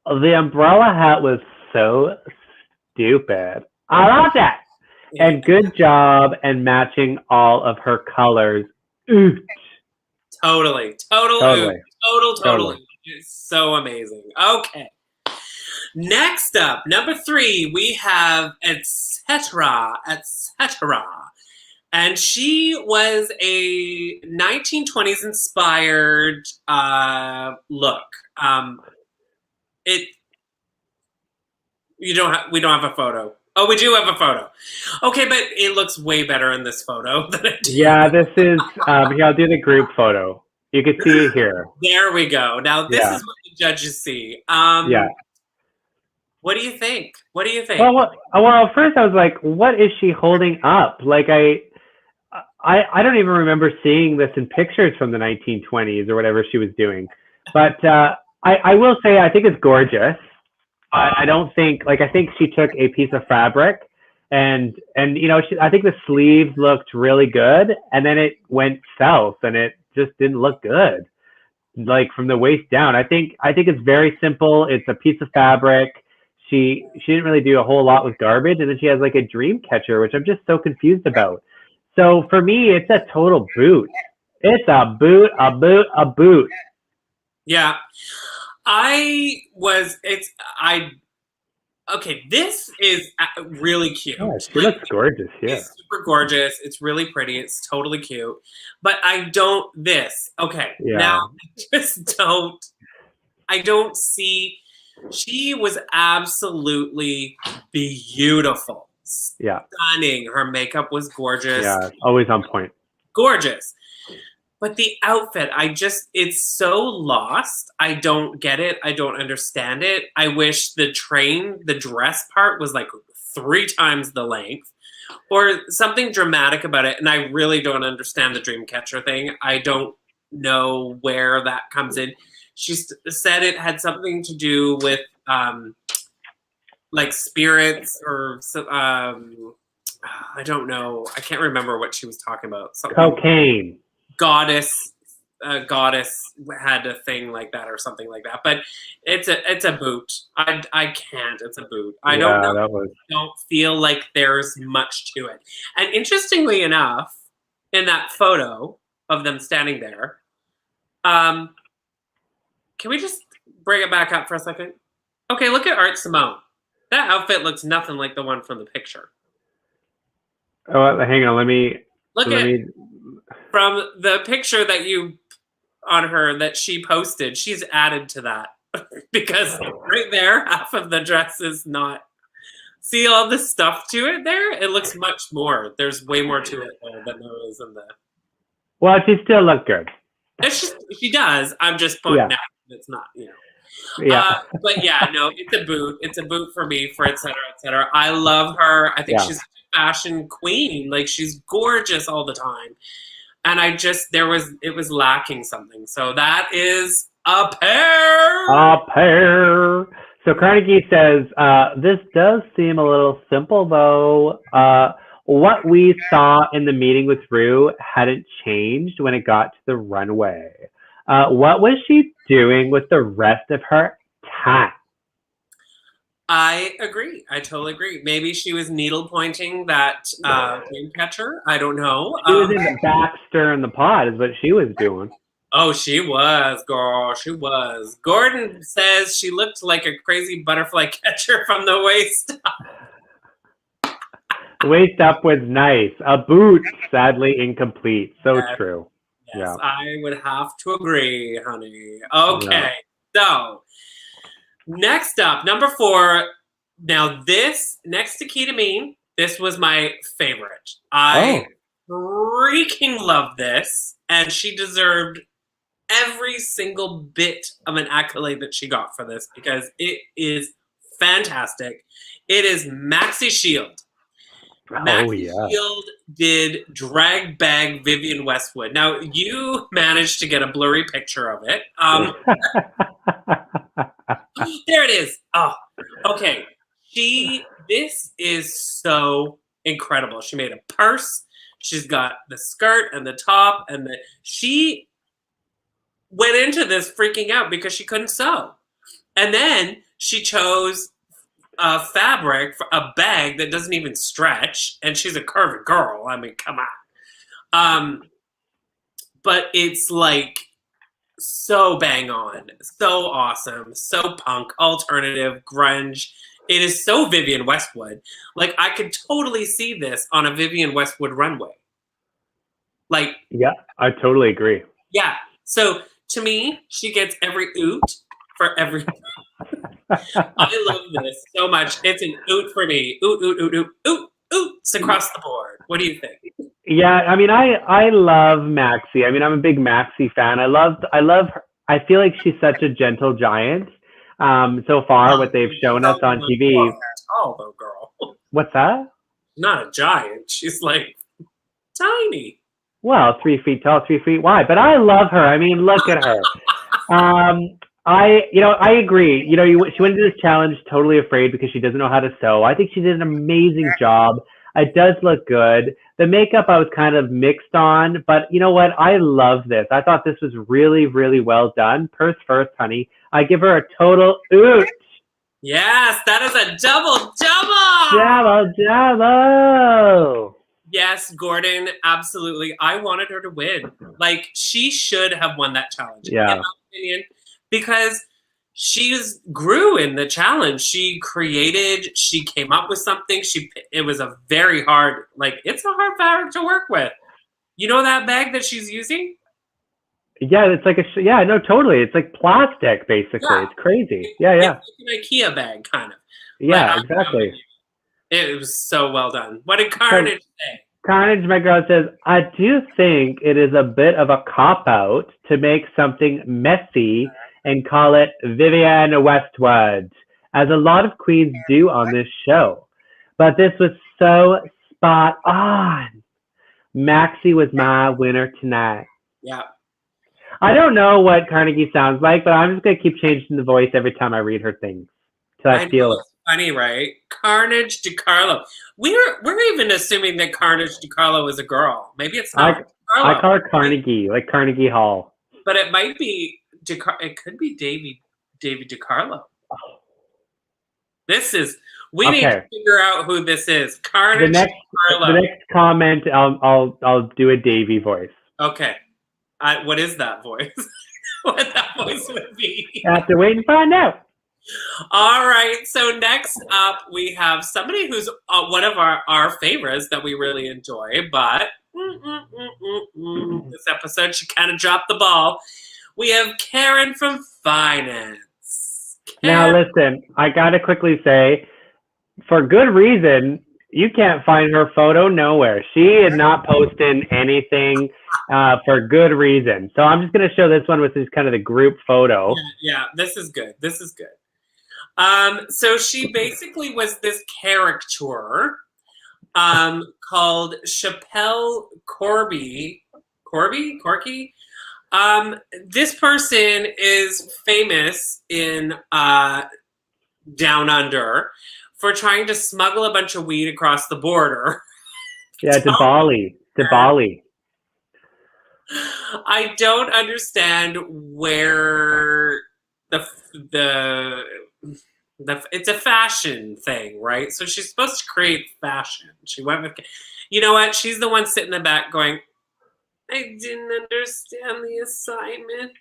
the umbrella hat was so stupid. I love that. Yeah. And good job and matching all of her colors. Oot. Totally. It's so amazing. Okay. Next up, number 3, we have Etc. And she was a 1920s inspired look. We don't have a photo. Oh, we do have a photo. Okay, but it looks way better in this photo than it did. Yeah, this is here, I'll do the group photo. You can see it here. There we go. Now this is what the judges see. What do you think? Well, first I was like, what is she holding up? Like I don't even remember seeing this in pictures from the 1920s or whatever she was doing. But I will say I think it's gorgeous. I don't think, I think she took a piece of fabric and I think the sleeves looked really good, and then it went south and it just didn't look good, like from the waist down. I think it's very simple. It's a piece of fabric. She didn't really do a whole lot with garbage, and then she has like a dream catcher, which I'm just so confused about. So for me, it's a total boot. It's a boot. Yeah. Okay, this is really cute. Oh, she looks gorgeous, yeah. It's super gorgeous. It's really pretty. It's totally cute. But I don't now I don't see. She was absolutely beautiful. Yeah. Stunning. Her makeup was gorgeous. Yeah, always on point. Gorgeous. But the outfit, it's so lost. I don't get it. I don't understand it. I wish the dress part was like 3 times the length or something dramatic about it. And I really don't understand the Dreamcatcher thing. I don't know where that comes in. She said it had something to do with like spirits or I don't know. I can't remember what she was talking about. Something. Cocaine. Goddess had a thing like that or something like that. But it's a boot. I can't. It's a boot. I don't know. Don't feel like there's much to it. And interestingly enough, in that photo of them standing there, can we just bring it back up for a second? Okay, look at Art Simone. That outfit looks nothing like the one from the picture. Oh, hang on. Let me. From the picture that you on her that she posted, she's added to that because right there, half of the dress is not. See all the stuff to it there? It looks much more. There's way more to it there than there is in the. Well, she still looks good. She does. I'm just pointing out it's not, Yeah. But yeah, no, it's a boot. It's a boot for me for etc. etc. I love her. I think she's a fashion queen. Like she's gorgeous all the time. And it was lacking something. So that is a pair. A pair. So Carnegie says, this does seem a little simple though. What we saw in the meeting with Rue hadn't changed when it got to the runway. What was she doing with the rest of her time? I agree. I totally agree. Maybe she was needle pointing that dream catcher. I don't know. She was in the back stirring the pot is what she was doing. Oh, she was, girl. She was. Gordon says she looked like a crazy butterfly catcher from the waist. Waist up was nice. A boot, sadly incomplete. So Yes. true. Yes, Yeah. I would have to agree, honey. Okay, so next up, number 4. Now this, next to ketamine, this was my favorite. I freaking love this, and she deserved every single bit of an accolade that she got for this because it is fantastic. It is Maxi Shield. Maxi Shield did drag bag Vivienne Westwood. Now, you managed to get a blurry picture of it. There it is. Oh, okay. This is so incredible. She made a purse. She's got the skirt and the top, and she went into this freaking out because she couldn't sew. And then she chose a fabric for a bag that doesn't even stretch, and she's a curvy girl. I mean, come on. But it's like so bang on, so awesome, so punk, alternative, grunge. It is so Vivienne Westwood. Like, I could totally see this on a Vivienne Westwood runway. Like, yeah, I totally agree. Yeah. So to me, she gets every oot for every. I love this so much. It's an oot for me. Oot, oot, oot, oot, oot, oots across the board. What do you think? Yeah, I mean, I love Maxi. I mean, I'm a big Maxi fan. I love her. I feel like she's such a gentle giant. So far, what they've shown us on TV. Oh, though, girl. What's that? Not a giant. She's like tiny. Well, 3 feet tall, 3 feet wide. But I love her. I mean, look at her. I agree. She went into this challenge totally afraid because she doesn't know how to sew. I think she did an amazing job. It does look good. The makeup I was kind of mixed on, but you know what? I love this. I thought this was really, really well done. Purse first, honey. I give her a total oot. Yes, that is a double. Double. Yes, Gordon, absolutely. I wanted her to win. Like, she should have won that challenge, in my opinion, because she grew in the challenge. She created, she came up with something. It was a very hard, it's a hard fabric to work with. You know that bag that she's using? Yeah, it's like totally. It's like plastic, basically. Yeah. It's crazy. Yeah. It's like an IKEA bag, kind of. Yeah, exactly. It was so well done. What did Carnage say? Carnage, my girl, says, I do think it is a bit of a cop-out to make something messy and call it Vivienne Westwood, as a lot of queens do on this show. But this was so spot on. Maxi was my winner tonight. Yeah. I don't know what Carnegie sounds like, but I'm just going to keep changing the voice every time I read her things till I feel it. Funny, right? Carnage DiCarlo. We're even assuming that Carnage DiCarlo is a girl. Maybe it's not. I call her Carnegie, like Carnegie Hall. But it might be it could be David DiCarlo. We need to figure out who this is. Carnage DiCarlo. The next comment, I'll do a Davey voice. Okay. What is that voice? What that voice would be? I have to wait and find out. All right. So next up, we have somebody who's one of our favorites that we really enjoy, but this episode, she kind of dropped the ball. We have Karen from Finance. Now, listen, I got to quickly say, for good reason, you can't find her photo nowhere. She is not posting anything for good reason. So I'm just going to show this one, which is kind of the group photo. Yeah, this is good. So she basically was this caricature called Chappelle Corky. This person is famous in Down Under for trying to smuggle a bunch of weed across the border. Yeah, to Bali. I don't understand where the it's a fashion thing, right? So she's supposed to create fashion. She went with, you know what? She's the one sitting in the back going, I didn't understand the assignment.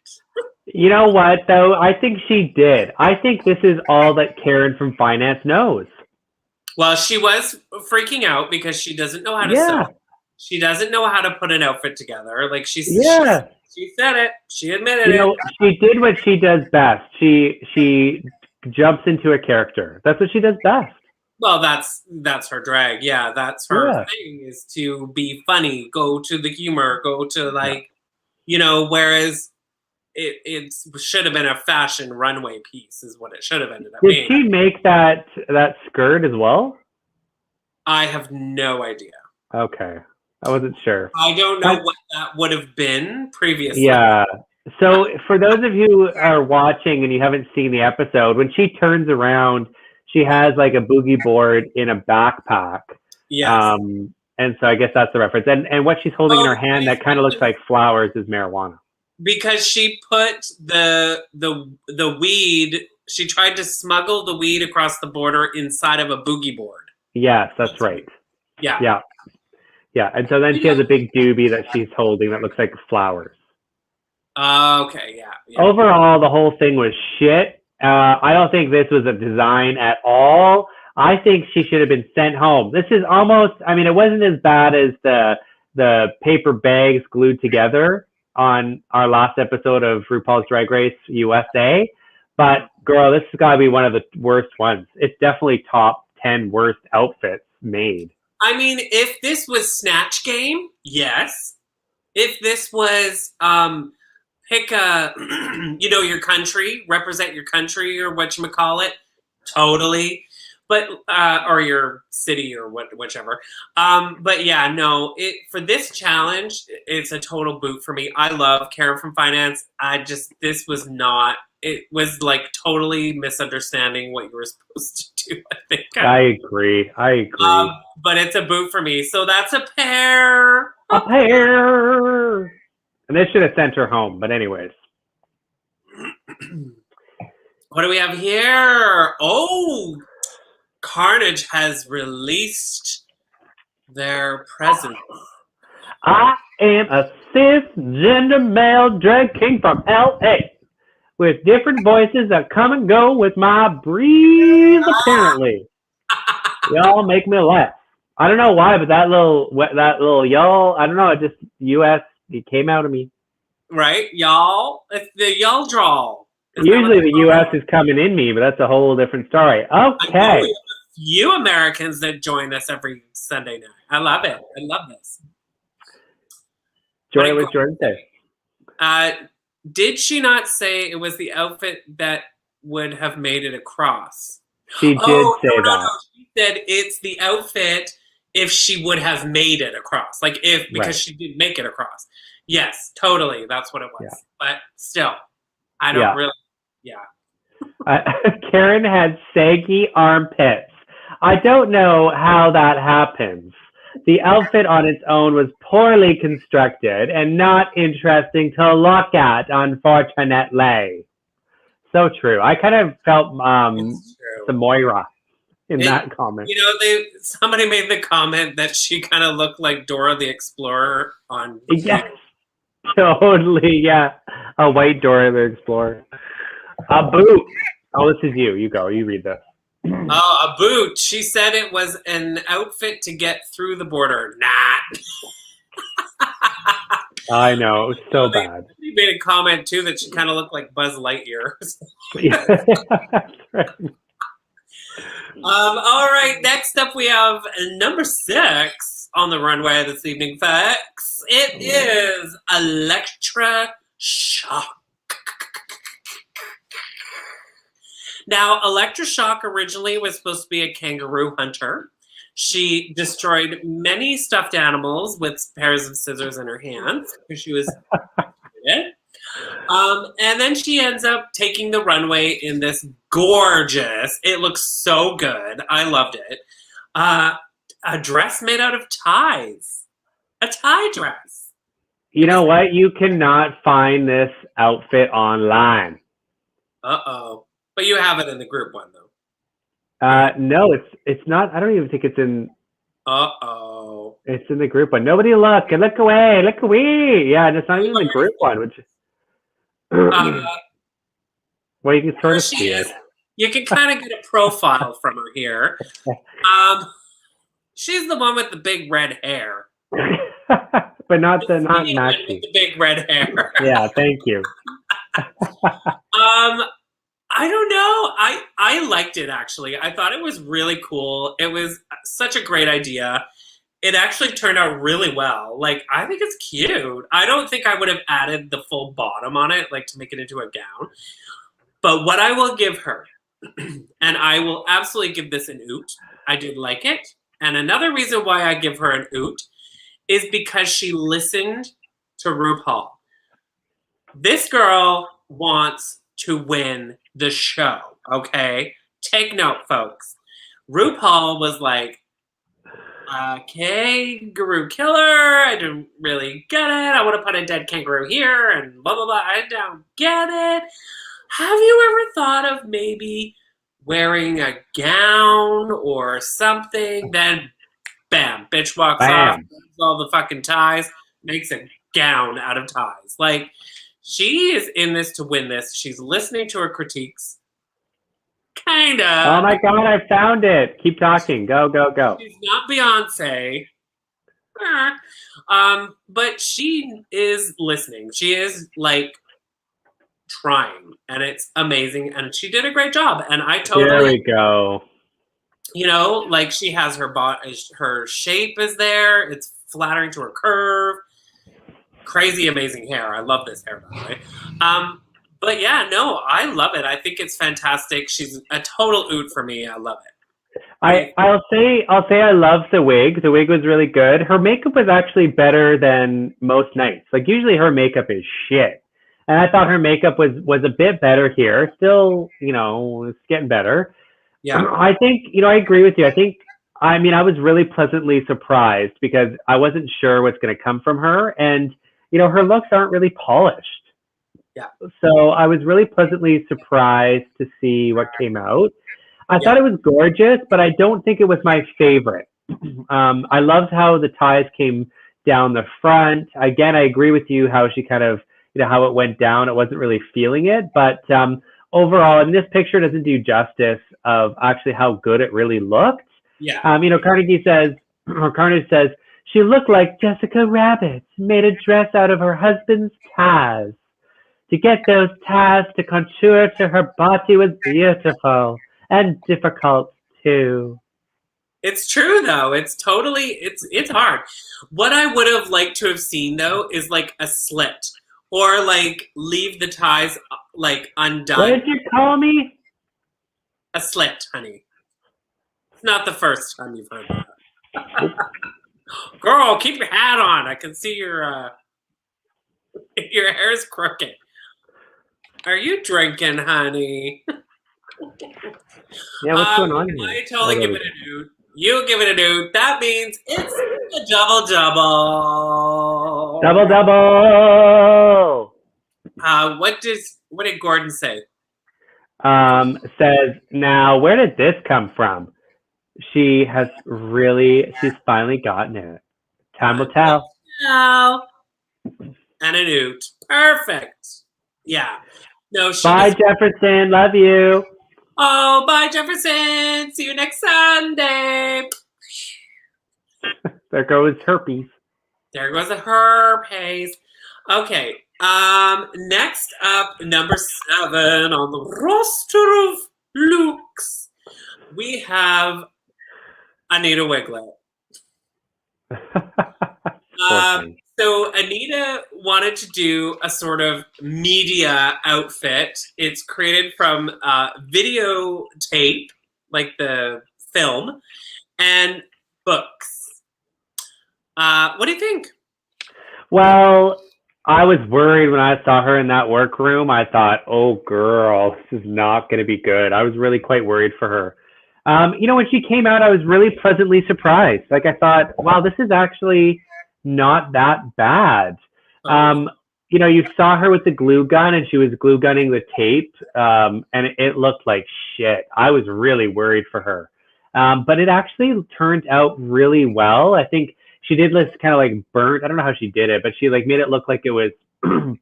You know what, though? I think she did. I think this is all that Karen from finance knows. Well, she was freaking out because she doesn't know how to Yeah. sew. She doesn't know how to put an outfit together. Like she said it. She admitted it. She did what she does best. She jumps into a character. That's what she does best. Well, that's her drag. Yeah, that's her thing, is to be funny, go to the humor, go to whereas it should have been a fashion runway piece is what it should have ended up being. Did she make that skirt as well? I have no idea. Okay. I wasn't sure. I don't know what that would have been previously. Yeah. So for those of you who are watching and you haven't seen the episode, when she turns around, she has like a boogie board in a backpack. Yes. And so I guess that's the reference. And what she's holding in her hand that kind of looks like flowers is marijuana. Because she put the weed, she tried to smuggle the weed across the border inside of a boogie board. Yes, that's right. Yeah. Yeah. Yeah. And so then she has a big doobie that she's holding that looks like flowers. Okay, yeah. Overall, the whole thing was shit. I don't think this was a design at all. I think she should have been sent home. This is almost, I mean, it wasn't as bad as the paper bags glued together on our last episode of RuPaul's Drag Race USA. But girl, this has got to be one of the worst ones. It's definitely top 10 worst outfits made. I mean, if this was Snatch Game, yes. If this was pick a, your country, represent your country or whatchamacallit, totally. But or your city or whichever. But yeah, no. For this challenge, it's a total boot for me. I love Karen from finance. This was not. It was like totally misunderstanding what you were supposed to do. I think. I agree. But it's a boot for me. So that's a pair. A pair. And they should have sent her home. But anyways. What do we have here? Oh. Carnage has released their presence. I am a cisgender male drag king from LA with different voices that come and go with my breeze, apparently. Y'all make me laugh. I don't know why, but that little y'all, I don't know, it just it came out of me. Right, y'all? It's the y'all drawl. Usually the U.S. is coming in me, but that's a whole different story. Okay. You Americans that join us every Sunday night. I love it. I love this. Joy with Jordan say. Did she not say it was the outfit that would have made it across? She did say that. No. She said it's the outfit if she would have made it across. Like because she didn't make it across. Yes, totally. That's what it was. Yeah. But still, I don't really. Yeah. Karen had saggy armpits. I don't know how that happens. The outfit on its own was poorly constructed and not interesting to look at, unfortunately. So true. I kind of felt the Moira in that comment. Somebody made the comment that she kind of looked like Dora the Explorer on. Yes, totally. Yeah, a white Dora the Explorer. A boot. Oh, this is you. You go. You read this. Oh, a boot. She said it was an outfit to get through the border. Not. I know. It was so bad. She made a comment, too, that she kind of looked like Buzz Lightyear. That's right. All right. Next up, we have number 6 on the runway this evening, folks. It is Electra Shock. Now, Electra Shock originally was supposed to be a kangaroo hunter. She destroyed many stuffed animals with pairs of scissors in her hands because she was and then she ends up taking the runway in this gorgeous, it looks so good, I loved it, a dress made out of ties. A tie dress. You know what? You cannot find this outfit online. Uh-oh. But you have it in the group one, though. No, it's not. I don't even think it's in. Uh-oh. It's in the group one. Nobody look and look away. Look away. Yeah, and it's not even the group one, which. Well, you can sort of see it. You can kind of get a profile from her here. She's the one with the big red hair. But not Maxi. With the big red hair. Yeah, thank you. I don't know. I liked it, actually. I thought it was really cool. It was such a great idea. It actually turned out really well. Like, I think it's cute. I don't think I would have added the full bottom on it, like to make it into a gown. But what I will give her, and I will absolutely give this an oot. I did like it. And another reason why I give her an oot is because she listened to RuPaul. This girl wants to win the show, okay? Take note, folks. RuPaul was like, kangaroo killer, I didn't really get it. I want to put a dead kangaroo here and blah, blah, blah. I don't get it. Have you ever thought of maybe wearing a gown or something? Then, bam, bitch walks off, all the fucking ties, makes a gown out of ties. Like, she is in this to win this. She's listening to her critiques. Kind of. Oh my God, I found it. Keep talking. Go, go, go. She's not Beyonce. But she is listening. She is, like, trying. And it's amazing. And she did a great job. And I totally... There we go. You know, like, she has her shape is there. It's flattering to her curve. Crazy, amazing hair. I love this hair, by the way. But yeah, no, I love it. I think it's fantastic. She's a total oot for me. I love it. I'll say I love the wig. The wig was really good. Her makeup was actually better than most nights. Like, usually her makeup is shit. And I thought her makeup was a bit better here. Still, you know, it's getting better. Yeah. I think, you know, I agree with you. I was really pleasantly surprised because I wasn't sure what's going to come from her. And, you know, her looks aren't really polished. Yeah. So I was really pleasantly surprised to see what came out. I thought it was gorgeous, but I don't think it was my favorite. I loved how the ties came down the front. Again, I agree with you how she kind of, you know, how it went down. It wasn't really feeling it, but overall, and this picture doesn't do justice of actually how good it really looked. Yeah. You know, Carnegie says, she looked like Jessica Rabbit, made a dress out of her husband's ties. To get those ties to contour to her body was beautiful and difficult too. It's true though. It's totally, it's hard. What I would have liked to have seen though is like a slit or like leave the ties like undone. What did you call me? A slit, honey. It's not the first time you've heard that. Girl, keep your hat on. I can see your hair's crooked. Are you drinking, honey? Yeah, what's going on here? I totally give it a dude. You give it a dude. That means it's a double-double. Double-double. What did Gordon say? Says, now, where did this come from? She's finally gotten it. Time will tell. No. And a newt. Perfect. Yeah. No. Bye, Jefferson. Love you. Oh, bye, Jefferson. See you next Sunday. There goes herpes. There goes the herpes. Okay. Next up, number 7 on the roster of looks, we have Anita Wigley. So Anita wanted to do a sort of media outfit. It's created from videotape, like the film, and books. What do you think? Well, I was worried when I saw her in that workroom. I thought, oh, girl, this is not going to be good. I was really quite worried for her. You know, when she came out, I was really pleasantly surprised. Like, I thought, wow, this is actually not that bad. Totally. You know, you saw her with the glue gun and she was glue gunning the tape, and it looked like shit. I was really worried for her. But it actually turned out really well. I think she did this kind of like burnt, I don't know how she did it, but she like made it look like it was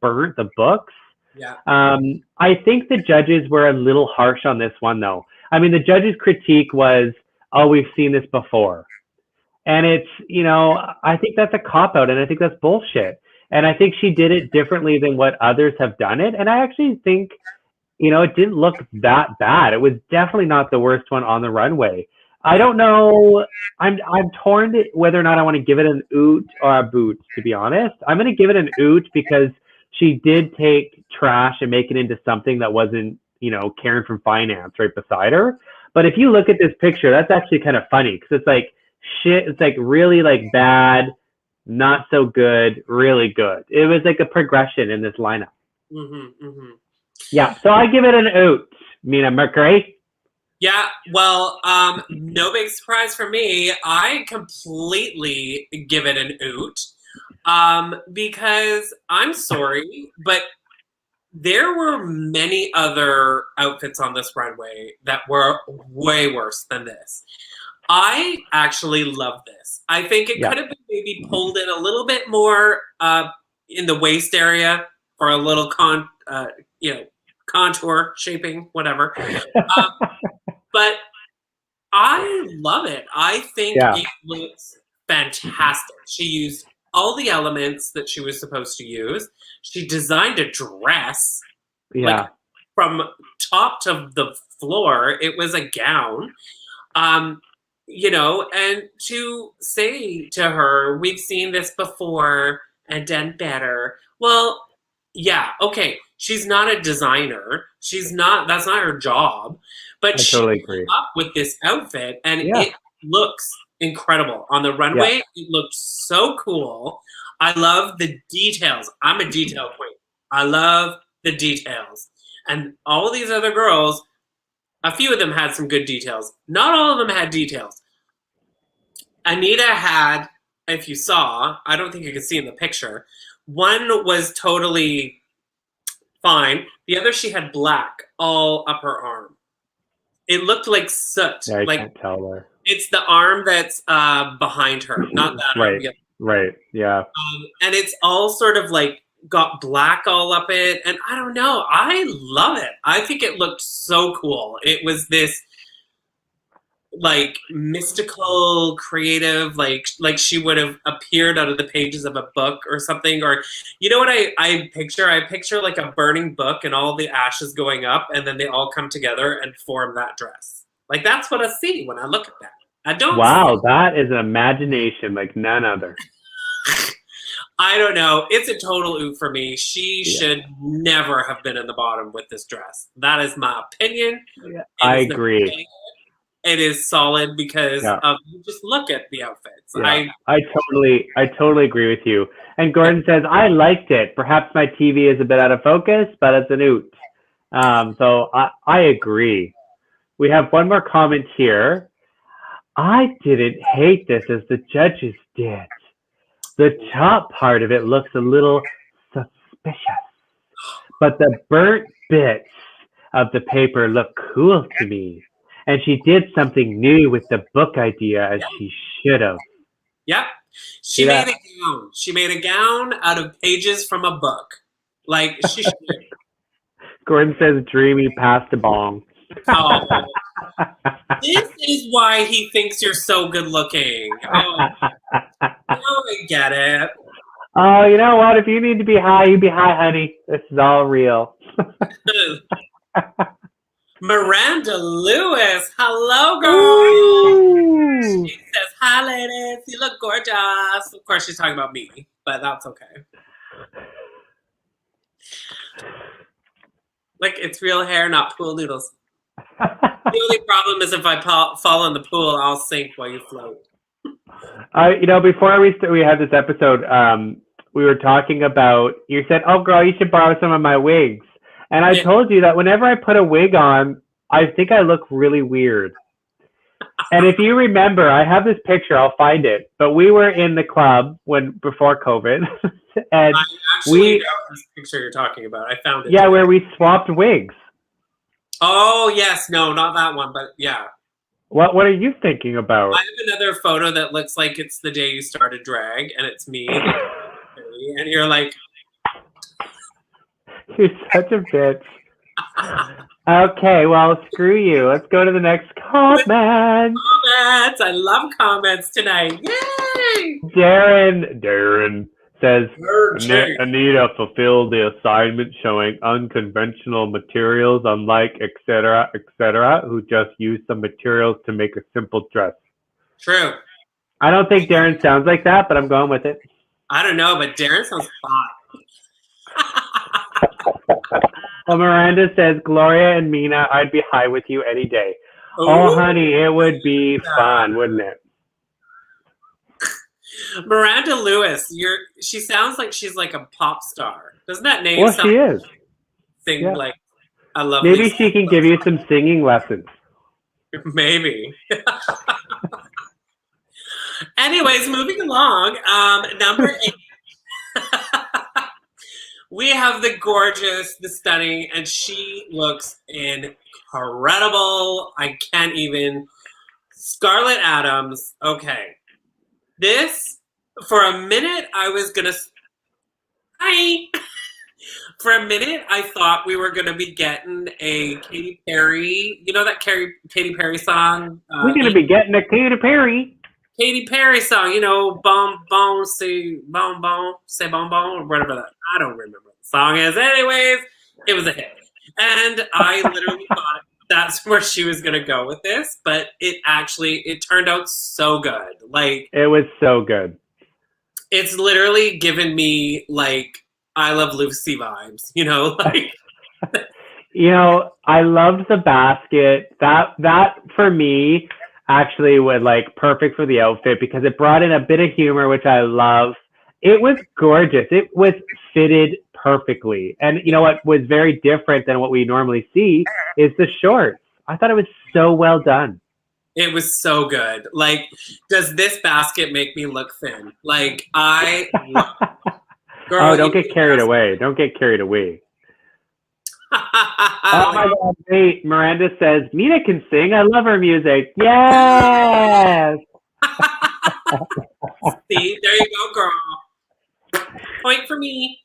burnt, the books. Yeah. I think the judges were a little harsh on this one though. I mean, the judges' critique was, oh, we've seen this before. And it's, you know, I think that's a cop out and I think that's bullshit. And I think she did it differently than what others have done it. And I actually think, you know, it didn't look that bad. It was definitely not the worst one on the runway. I don't know. I'm torn to whether or not I want to give it an oot or a boot, to be honest. I'm going to give it an oot because she did take trash and make it into something that wasn't, you know, Karen from finance right beside her. But if you look at this picture, that's actually kind of funny because it's like shit. It's like really like bad, not so good, really good. It was like a progression in this lineup. Yeah, so I give it an oot. Mina Mercury. Yeah, well, no big surprise for me. I completely give it an oot. Because I'm sorry, but there were many other outfits on this runway that were way worse than this. I actually love this. I think it could have been maybe pulled in a little bit more in the waist area for a little contour shaping, whatever. But I love it. I think it looks fantastic. She used all the elements that she was supposed to use. She designed a dress, like from top to the floor. It was a gown. You know, and to say to her, we've seen this before and done better. Well, yeah, okay. She's not a designer. That's not her job. But she totally agree. came up with this outfit and it looks incredible. On the runway, it looked so cool. I love the details. I'm a detail queen. I love the details. And all these other girls, a few of them had some good details. Not all of them had details. Anita had, if you saw, I don't think you could see in the picture, one was totally fine. The other, she had black all up her arm. It looked like soot. Yeah, I like, can't tell there. It's the arm that's behind her, not that arm. Right, yeah. And it's all sort of like got black all up it. And I don't know. I love it. I think it looked so cool. It was this like mystical, creative, like she would have appeared out of the pages of a book or something. Or, you know what I picture? I picture like a burning book and all the ashes going up and then they all come together and form that dress. Like that's what I see when I look at that. I don't. Wow, that is an imagination like none other. I don't know. It's a total oot for me. She should never have been in the bottom with this dress. That is my opinion. Yeah, I agree. It is solid because you just look at the outfits. Yeah. I totally agree with you. And Gordon says, I liked it. Perhaps my TV is a bit out of focus, but it's an oot. So I agree. We have one more comment here. I didn't hate this as the judges did. The top part of it looks a little suspicious, but the burnt bits of the paper look cool to me. And she did something new with the book idea as she should have. Yep. She made a gown. She made a gown out of pages from a book. Like she should. Gordon says dreamy past the bong. Oh. This is why he thinks you're so good looking. Oh, I get it. Oh, you know what? If you need to be high, you be high, honey. This is all real. Miranda Lewis, hello, girl. She says, hi, ladies. You look gorgeous. Of course, she's talking about me, but that's okay. Like, it's real hair, not pool noodles. The only problem is if I fall in the pool, I'll sink while you float. You know, before we had this episode, we were talking about, you said, oh, girl, you should borrow some of my wigs. And I told you that whenever I put a wig on, I think I look really weird. And if you remember, I have this picture, I'll find it. But we were in the club before COVID. And I actually know this picture you're talking about. I found it. Yeah, where we swapped wigs. Oh, yes. No, not that one, but yeah. What are you thinking about? I have another photo that looks like it's the day you started drag, and it's me. And you're like... You're such a bitch. Okay, well, screw you. Let's go to the next comment. Comments! I love comments tonight. Yay! Darren says, Anita fulfilled the assignment showing unconventional materials, unlike etc., who just used some materials to make a simple dress. True. I don't think Darren sounds like that, but I'm going with it. I don't know, but Darren sounds hot. Well, Miranda says, Gloria and Mina, I'd be high with you any day. Ooh. Oh, honey, it would be fun, wouldn't it? Miranda Lewis, she sounds like she's like a pop star. Doesn't that name sound she is. Thing like a lovely Maybe she can give you some singing lessons. Maybe. Anyways, moving along. Number 8. We have the gorgeous, the stunning, and she looks incredible. I can't even. Scarlett Adams. Okay. This, for a minute, I was going to... Hi! For a minute, I thought we were going to be getting a Katy Perry... You know that Katy Perry song? We're going to be getting a Katy Perry. Katy Perry song, you know, bon bon, say bon bon, or whatever that. I don't remember what the song is. Anyways, it was a hit. And I literally thought that's where she was going to go with this, but it turned out so good. Like, it was so good. It's literally given me, like, I Love Lucy vibes, you know, like. You know, I loved the basket. That for me actually was like perfect for the outfit because it brought in a bit of humor, which I love. It was gorgeous. It was fitted perfectly. And you know what was very different than what we normally see is the shorts. I thought it was so well done. It was so good. Like, does this basket make me look thin? Like, Girl, oh, don't get carried away. Don't get carried away. Oh my God! Wait, Miranda says Mina can sing. I love her music. Yes. See, there you go, girl. Point for me.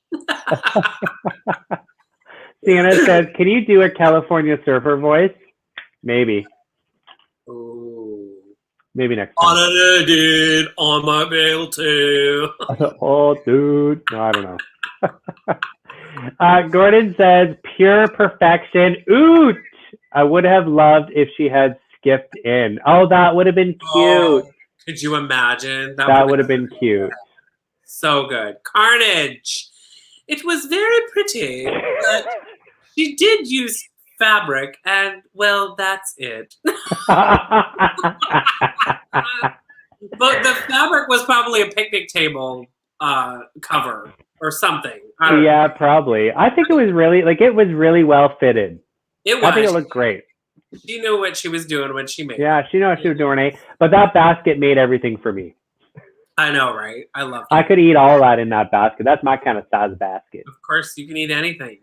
Sienna says, "Can you do a California surfer voice?" Maybe. Ooh. Maybe next time. On my mail too. Oh, dude. No, I don't know. Gordon says, pure perfection. Oot! I would have loved if she had skipped in. Oh, that would have been cute. Oh, could you imagine? That would have been cute. So good. Carnage. It was very pretty, but she did use fabric, and, well, that's it. But the fabric was probably a picnic table cover. Or something. Yeah, probably. I think it was really well fitted. It was. I think it looked great. She knew what she was doing when she made it. Yeah, she knew what she was doing, But that basket made everything for me. I know, right? I love it. I could eat all that in that basket. That's my kind of size basket. Of course, you can eat anything.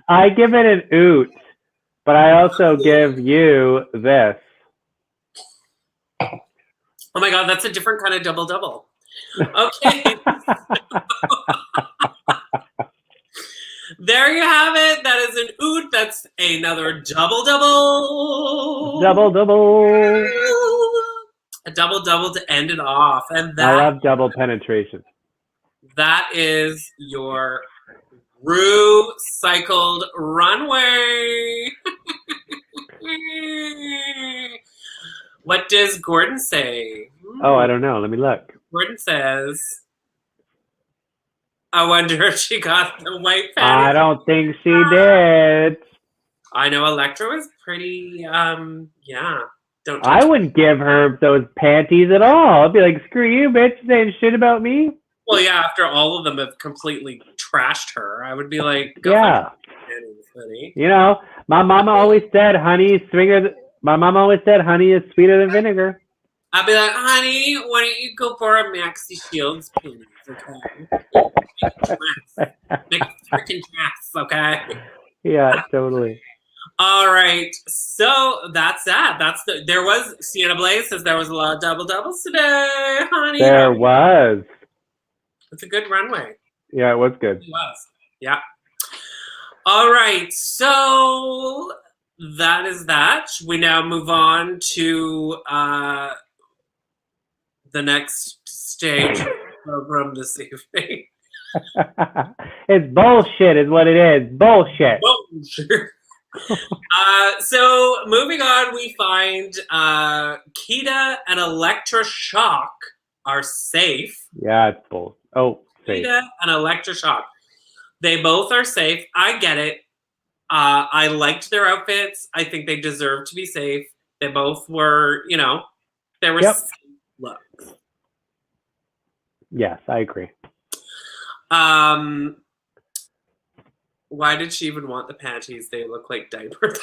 I give it an oot, but I also give you this. Oh my God, that's a different kind of double-double. Okay. There you have it. That is an oot. That's another double-double. Double-double. A double-double to end it off. And that, I love double penetration. That is your Rucycled runway. What does Gordon say? Oh, I don't know. Let me look. Gordon says, I wonder if she got the white panties. I don't think she did. I know Electra was pretty, yeah. I wouldn't give her those panties at all. I'd be like, screw you, bitch, saying shit about me. Well, yeah, after all of them have completely trashed her, I would be like, yeah. Panties, honey. You know, my mama always said, honey is sweeter than vinegar. I'd be like, honey, why don't you go borrow Maxi Shields panties, okay? Make a freaking dress, okay? Yeah, totally. All right, so that's that. There was Sienna Blaze says there was a lot of double doubles today, honey. There was. It's a good runway. Yeah, it was good. It was. Yeah. All right, so that is that. We now move on to the next stage of the program this evening. It's bullshit, is what it is. Bullshit. Bullshit. So moving on, we find Kita and Electra Shock are safe. Yeah, it's bull. Oh, safe. Kita and Electra Shock. They both are safe. I get it. I liked their outfits. I think they deserve to be safe. They both were, they were safe looks. Yes, I agree. Why did she even want the panties? They look like diapers.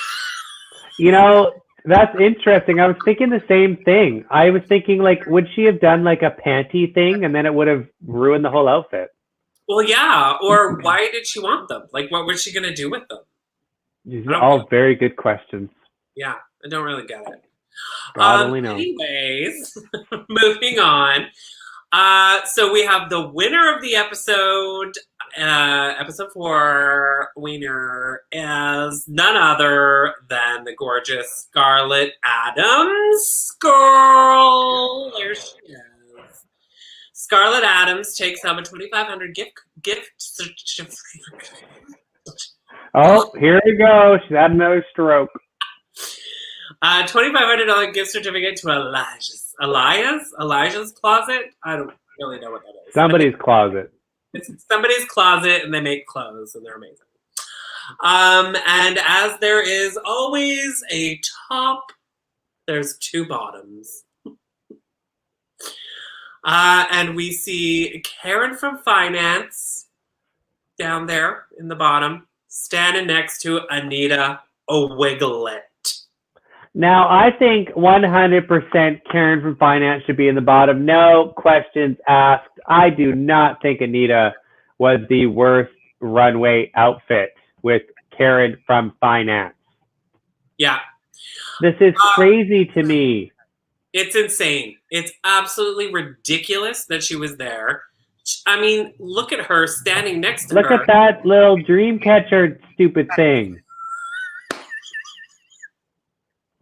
That's interesting. I was thinking the same thing. I was thinking, would she have done a panty thing and then it would have ruined the whole outfit? Well, yeah. Or why did she want them? What was she going to do with them? These are all very good questions. Yeah, I don't really get it. God only knows. Anyways, moving on. So we have the winner of the episode, episode 4 winner is none other than the gorgeous Scarlett Adams. Girl, there she is. Scarlett Adams takes home a $2,500 gift certificate. Oh, here we go. She's had another stroke. $2,500 gift certificate to Elijah's closet. I don't really know what that is. Somebody's closet. It's somebody's closet, and they make clothes, and they're amazing. And as there is always a top, there's 2 bottoms. And we see Karen from Finance down there in the bottom, standing next to Anita Wigley. Now, I think 100% Karen from Finance should be in the bottom. No questions asked. I do not think Anita was the worst runway outfit with Karen from Finance. Yeah. This is crazy to me. It's insane. It's absolutely ridiculous that she was there. I mean, look at her standing next to her. Look at that little dream catcher stupid thing.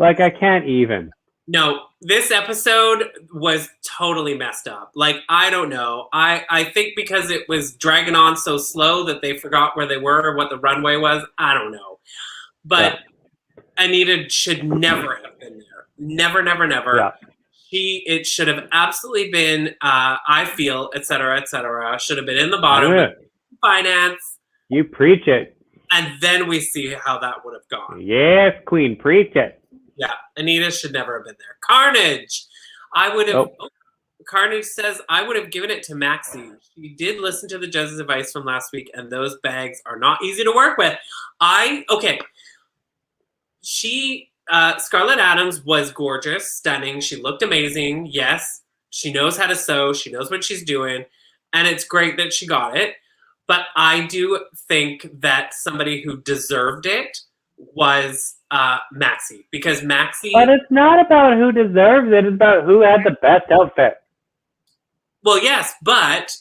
I can't even. No, this episode was totally messed up. I don't know. I think because it was dragging on so slow that they forgot where they were or what the runway was. I don't know. But Anita should never have been there. Never, never, never. Yeah. It should have absolutely been, I feel, et cetera, should have been in the bottom. Finance. You preach it. And then we see how that would have gone. Yes, queen, preach it. Yeah, Anita should never have been there. Carnage. I would have. Carnage says, I would have given it to Maxi. She did listen to the judge's advice from last week, and those bags are not easy to work with. Scarlett Adams was gorgeous, stunning. She looked amazing. Yes, she knows how to sew. She knows what she's doing, and it's great that she got it. But I do think that somebody who deserved it was Maxi, because Maxi. But it's not about who deserves it. It's about who had the best outfit. Well, yes, but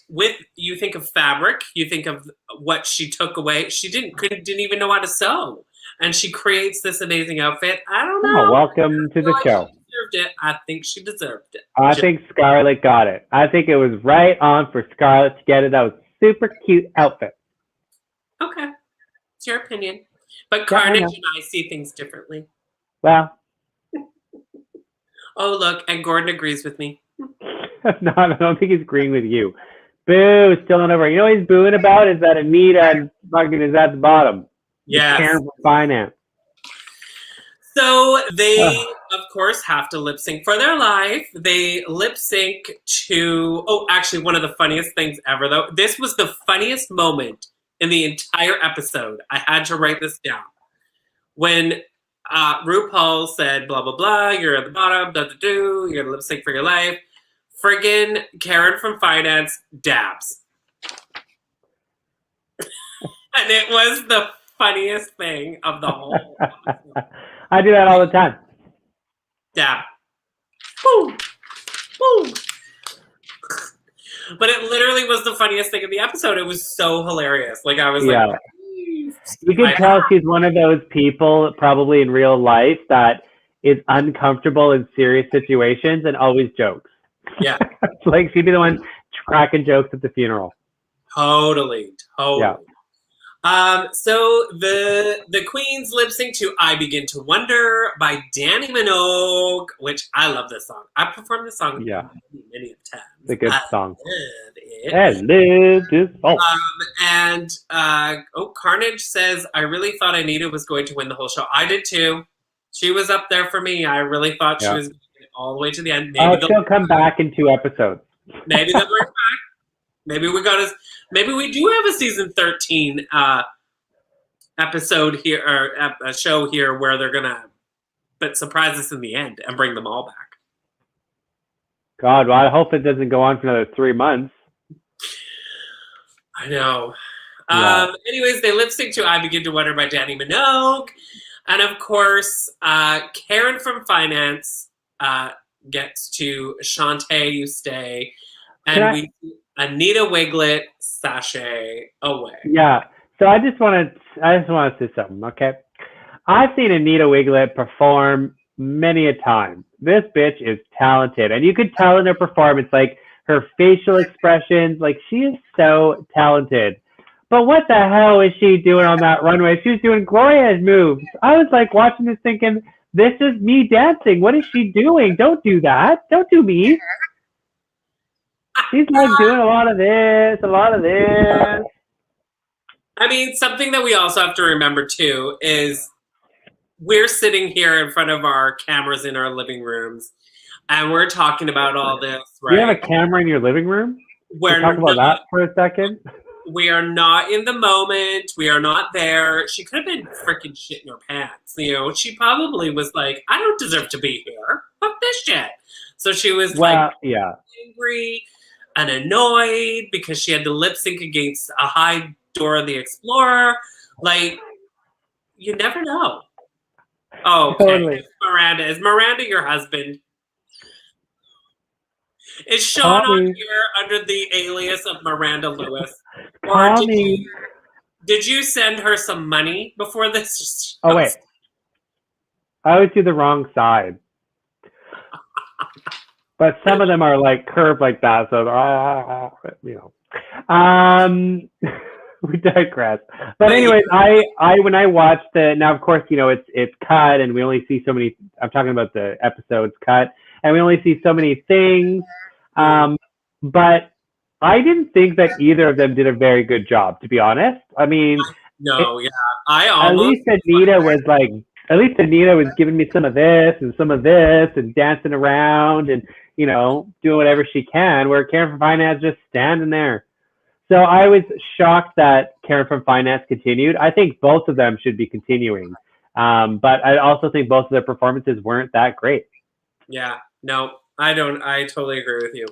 you think of fabric, you think of what she took away. She didn't even know how to sew, and she creates this amazing outfit. I don't know. Oh, welcome to the show. She deserved it. I think she deserved it. I think Scarlett got it. I think it was right on for Scarlett to get it. That was a super cute outfit. Okay, it's your opinion. But Carnage and I see things differently. Well. Oh, look, and Gordon agrees with me. No, I don't think he's agreeing with you. Boo, still not over. You know what he's booing about is that Anita and fucking is at the bottom. Yeah. Karen from Finance. So they, of course, have to lip sync for their life. They lip sync to, actually, one of the funniest things ever, though. This was the funniest moment in the entire episode. I had to write this down. When RuPaul said, blah, blah, blah, you're at the bottom, you're going to lip sync for your life. Friggin' Karen from Finance dabs. And it was the funniest thing of the whole episode. I do that all the time. Dab. Woo! Woo! But it literally was the funniest thing of the episode. It was so hilarious. Like, I was like... You can tell she's one of those people, probably in real life, that is uncomfortable in serious situations and always jokes. Yeah. It's like she'd be the one cracking jokes at the funeral. Totally. Yeah. So the Queens lip sync to "I Begin to Wonder" by Dannii Minogue, which I love this song. I performed this song many times. It's a good song. I love this song. Carnage says, "I really thought Anita was going to win the whole show. I did too. She was up there for me. I really thought she was going to get all the way to the end. Maybe she'll come back in 2 episodes. Maybe they'll bring back. Maybe we do have a season 13 episode here, or a show here where they're gonna surprise us in the end and bring them all back. God, well, I hope it doesn't go on for another 3 months. I know. Anyways, they lip sync to "I Begin to Wonder" by Dannii Minogue, and of course, Karen from Finance gets to "Shantae, You Stay," and we see Anita Wigley sashay away. Yeah. So I just want to say something, okay? I've seen Anita Wigley perform many a time. This bitch is talented, and you could tell in her performance, like her facial expressions, like she is so talented. But what the hell is she doing on that runway? She was doing Gloria's moves. I was like watching this thinking, this is me dancing. What is she doing? Don't do that. Don't do me. She's like doing a lot of this. I mean, something that we also have to remember too is we're sitting here in front of our cameras in our living rooms, and we're talking about all this, right? You have a camera in your living room? We're talk about that for a second. We are not in the moment. We are not there. She could have been freaking shitting her pants. You know, she probably was like, I don't deserve to be here. Fuck this shit. So she was angry and annoyed because she had to lip sync against a high Dora the Explorer. Like, you never know. Oh, okay. Totally. Is Miranda your husband? Is Sean on here under the alias of Miranda Lewis? Or did you send her some money before this? Oh, wait. I always do the wrong side. But some of them are like curved like that, so you know. We digress. But anyways, I when I watched now of course, you know, it's cut and we only see so many. I'm talking about the episodes cut, and we only see so many things. But I didn't think that either of them did a very good job, to be honest. I mean, at least Anita was giving me some of this and dancing around and, you know, doing whatever she can, where Karen from Finance just standing there. So I was shocked that Karen from Finance continued. I think both of them should be continuing. But I also think both of their performances weren't that great. Yeah, no, I don't. I totally agree with you.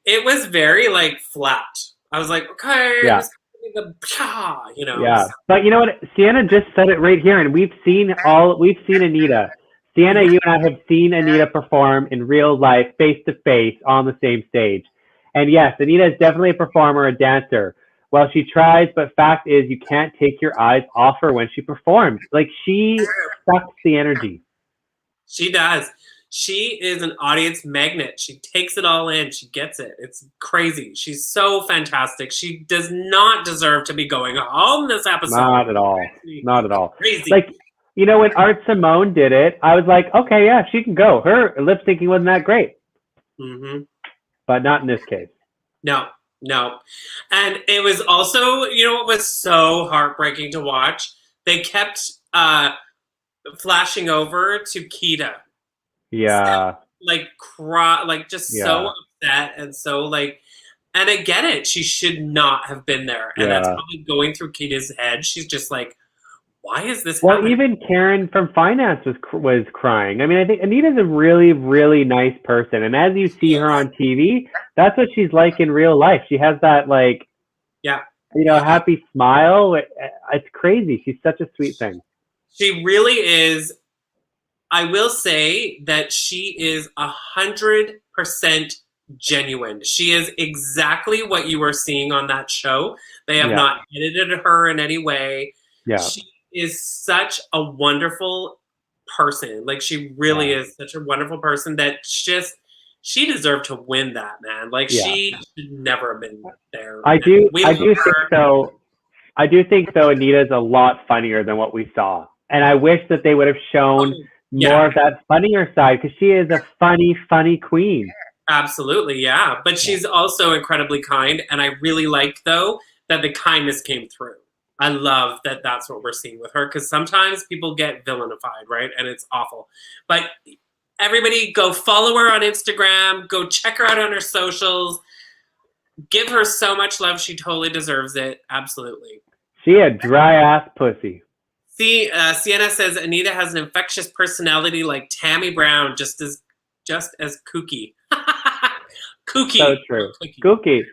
It was very like flat. I was like, okay, yeah. You know. Yeah, but you know what? Sienna just said it right here, and we've seen Anita. Sienna, you and I have seen Anita perform in real life, face to face, on the same stage. And yes, Anita is definitely a performer, a dancer. Well, she tries, but fact is, you can't take your eyes off her when she performs. Like, she sucks the energy. She does. She is an audience magnet. She takes it all in. She gets it. It's crazy. She's so fantastic. She does not deserve to be going home this episode. Not at all. Not at all. Crazy. Like, you know, when Art Simone did it, I was like, okay, yeah, she can go. Her lip syncing wasn't that great. Mm-hmm. But not in this case. No. And it was also, you know, what was so heartbreaking to watch? They kept flashing over to Kita. Yeah. Like, so upset and so, like, and I get it. She should not have been there. And that's probably going through Kita's head. She's just like, why is this Well, happening? even Karen from finance was crying. I mean, I think Anita's a really, really nice person, and as you see her on TV, that's what she's like in real life. She has that like, Yeah. happy smile. It's crazy. She's such a sweet thing. She really is. I will say that she is 100% genuine. She is exactly what you were seeing on that show. They have not edited her in any way. Yeah. She is such a wonderful person. Like, she really is such a wonderful person that she deserved to win that, man. Like, she should never have been there. I do think so. I do think though Anita's a lot funnier than what we saw. And I wish that they would have shown more of that funnier side, because she is a funny queen. Absolutely, yeah. But she's also incredibly kind, and I really like, though, that the kindness came through. I love that that's what we're seeing with her, because sometimes people get villainified, right? And it's awful. But everybody go follow her on Instagram. Go check her out on her socials. Give her so much love. She totally deserves it. Absolutely. She a dry-ass pussy. See, Sienna says Anita has an infectious personality like Tammy Brown, just as kooky. Kooky. So true. Kooky.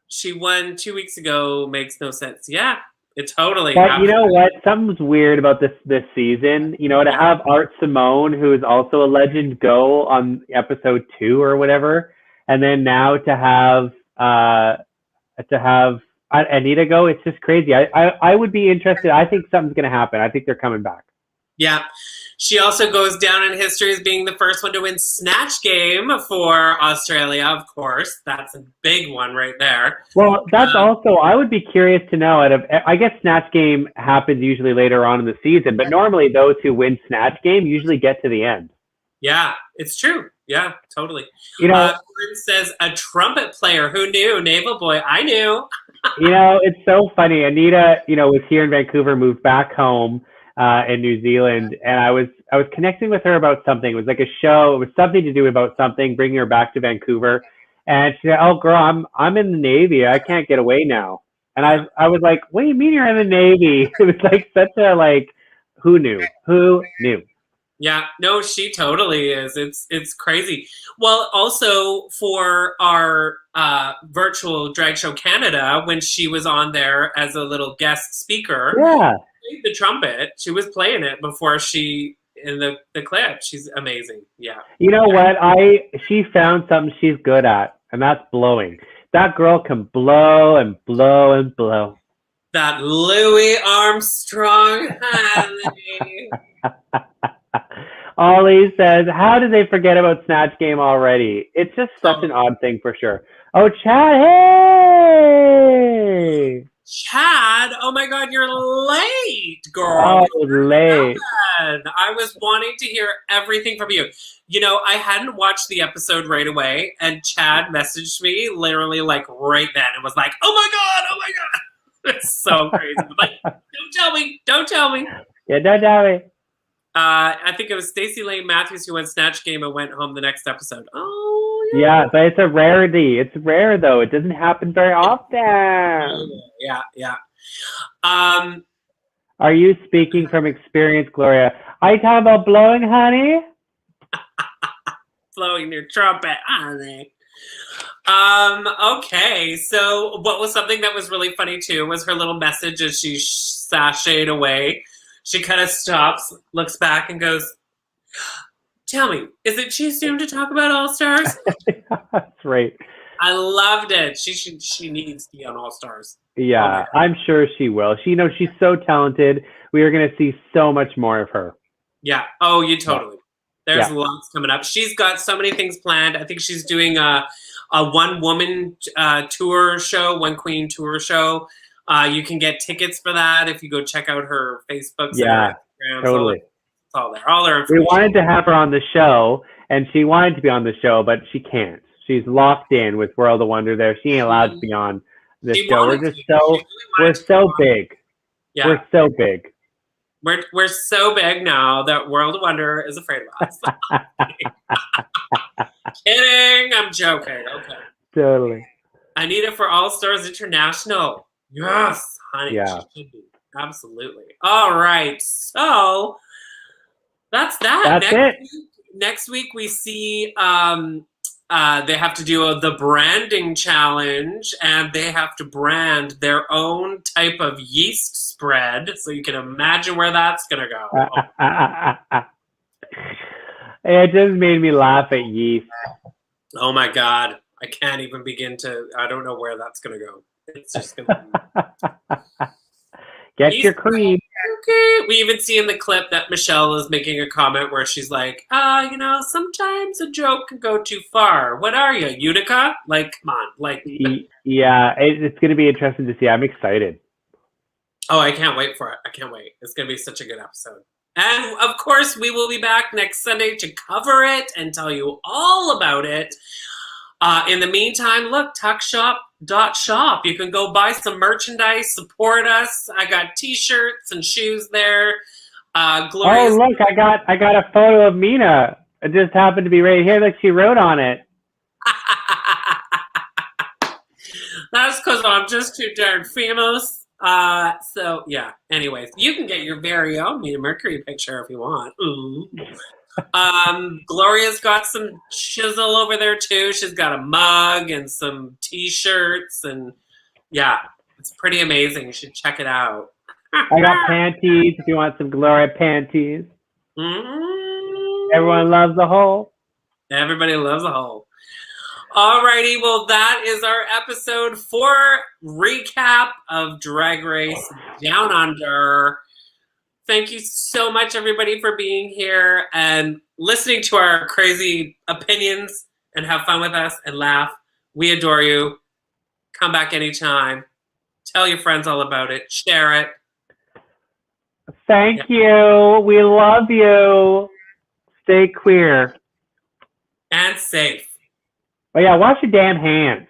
She won 2 weeks ago. Makes no sense. Yeah, it totally. But happened. you know what? Something's weird about this season. You know, to have Art Simone, who is also a legend, go on episode 2 or whatever, and then now to have Anita go, it's just crazy. I would be interested. I think something's going to happen. I think they're coming back. Yeah. She also goes down in history as being the first one to win Snatch Game for Australia, of course. That's a big one right there. Well, that's also, I would be curious to know, I guess Snatch Game happens usually later on in the season, but normally those who win Snatch Game usually get to the end. Yeah, it's true. Yeah, totally. You know, Corinne says, a trumpet player. Who knew? Naval Boy. I knew. You know, it's so funny. Anita, was here in Vancouver, moved back home in New Zealand, and I was connecting with her about something. It was like a show. It was something to do about something, bringing her back to Vancouver. And she said, "Oh, girl, I'm in the Navy. I can't get away now." And I was like, "What do you mean you're in the Navy?" It was like such a who knew? Who knew? Yeah, no, she totally is. It's crazy. Well, also for our virtual drag show Canada, when she was on there as a little guest speaker, she played the trumpet. She was playing it before in the clip. She's amazing. Yeah. You know what? She found something she's good at, and that's blowing. That girl can blow and blow and blow. That Louis Armstrong, honey. Ollie says, how did they forget about Snatch Game already? It's just such an odd thing for sure. Oh, Chad, hey! Chad, oh my God, you're late, girl. Oh, late. I was wanting to hear everything from you. You know, I hadn't watched the episode right away, and Chad messaged me literally right then. It was like, oh my God. It's so crazy. Don't tell me. Yeah, don't tell me. I think it was Stacey Lane Matthews who won Snatch Game and went home the next episode. Oh, yeah. Yeah, but it's a rarity. It's rare, though. It doesn't happen very often. Yeah. Are you speaking from experience, Gloria? Are you talking about blowing, honey? Blowing your trumpet, honey. Okay, so what was something that was really funny, too, was her little message as she sashayed away. She kind of stops, looks back, and goes, tell me, is it too soon to talk about All-Stars? That's right. I loved it. She needs to be on All-Stars. Yeah, I'm sure she will. She's so talented. We are going to see so much more of her. Yeah. Oh, you totally. There's lots coming up. She's got so many things planned. I think she's doing a one-woman tour show, one queen tour show. You can get tickets for that if you go check out her Facebook. Yeah, totally. It's all there. All her information. We wanted to have her on the show, and she wanted to be on the show, but she can't. She's locked in with World of Wonder there. She ain't allowed to be on this show. We're so big. Yeah. We're so big. We're so big now that World of Wonder is afraid of us. Kidding. I'm joking. Okay. Totally. Anita for All Stars International. Yes, Honey, Yeah. she should be. Absolutely. All right. So that's that. That's Next week we see they have to do the branding challenge, and they have to brand their own type of yeast spread. So you can imagine where that's gonna go. It just made me laugh at yeast. Oh my God. I can't even begin to, I don't know where that's going to go. It's just going to be. Get your cream. Okay. We even see in the clip that Michelle is making a comment where she's like, sometimes a joke can go too far. What are you, Utica? Like, come on. Like, yeah, it's going to be interesting to see. I'm excited. Oh, I can't wait for it. I can't wait. It's going to be such a good episode. And of course, we will be back next Sunday to cover it and tell you all about it. In the meantime, look, tuckshop.shop. You can go buy some merchandise, support us. I got t-shirts and shoes there. Gloria's Oh, look, I got a photo of Mina. It just happened to be right here that she wrote on it. That's because I'm just too darn famous. So yeah. Anyways, you can get your very own Mina Mercury picture if you want. Ooh. Gloria's got some chisel over there too. She's got a mug and some t-shirts, and yeah, it's pretty amazing. You should check it out. I got panties if you want some Gloria panties. Mm-hmm. Everyone loves a hole. Everybody loves a hole. Alrighty, well, that is our episode 4 recap of Drag Race Down Under. Thank you so much, everybody, for being here and listening to our crazy opinions and have fun with us and laugh. We adore you. Come back anytime. Tell your friends all about it. Share it. Thank you. We love you. Stay queer. And safe. Oh, yeah, wash your damn hands.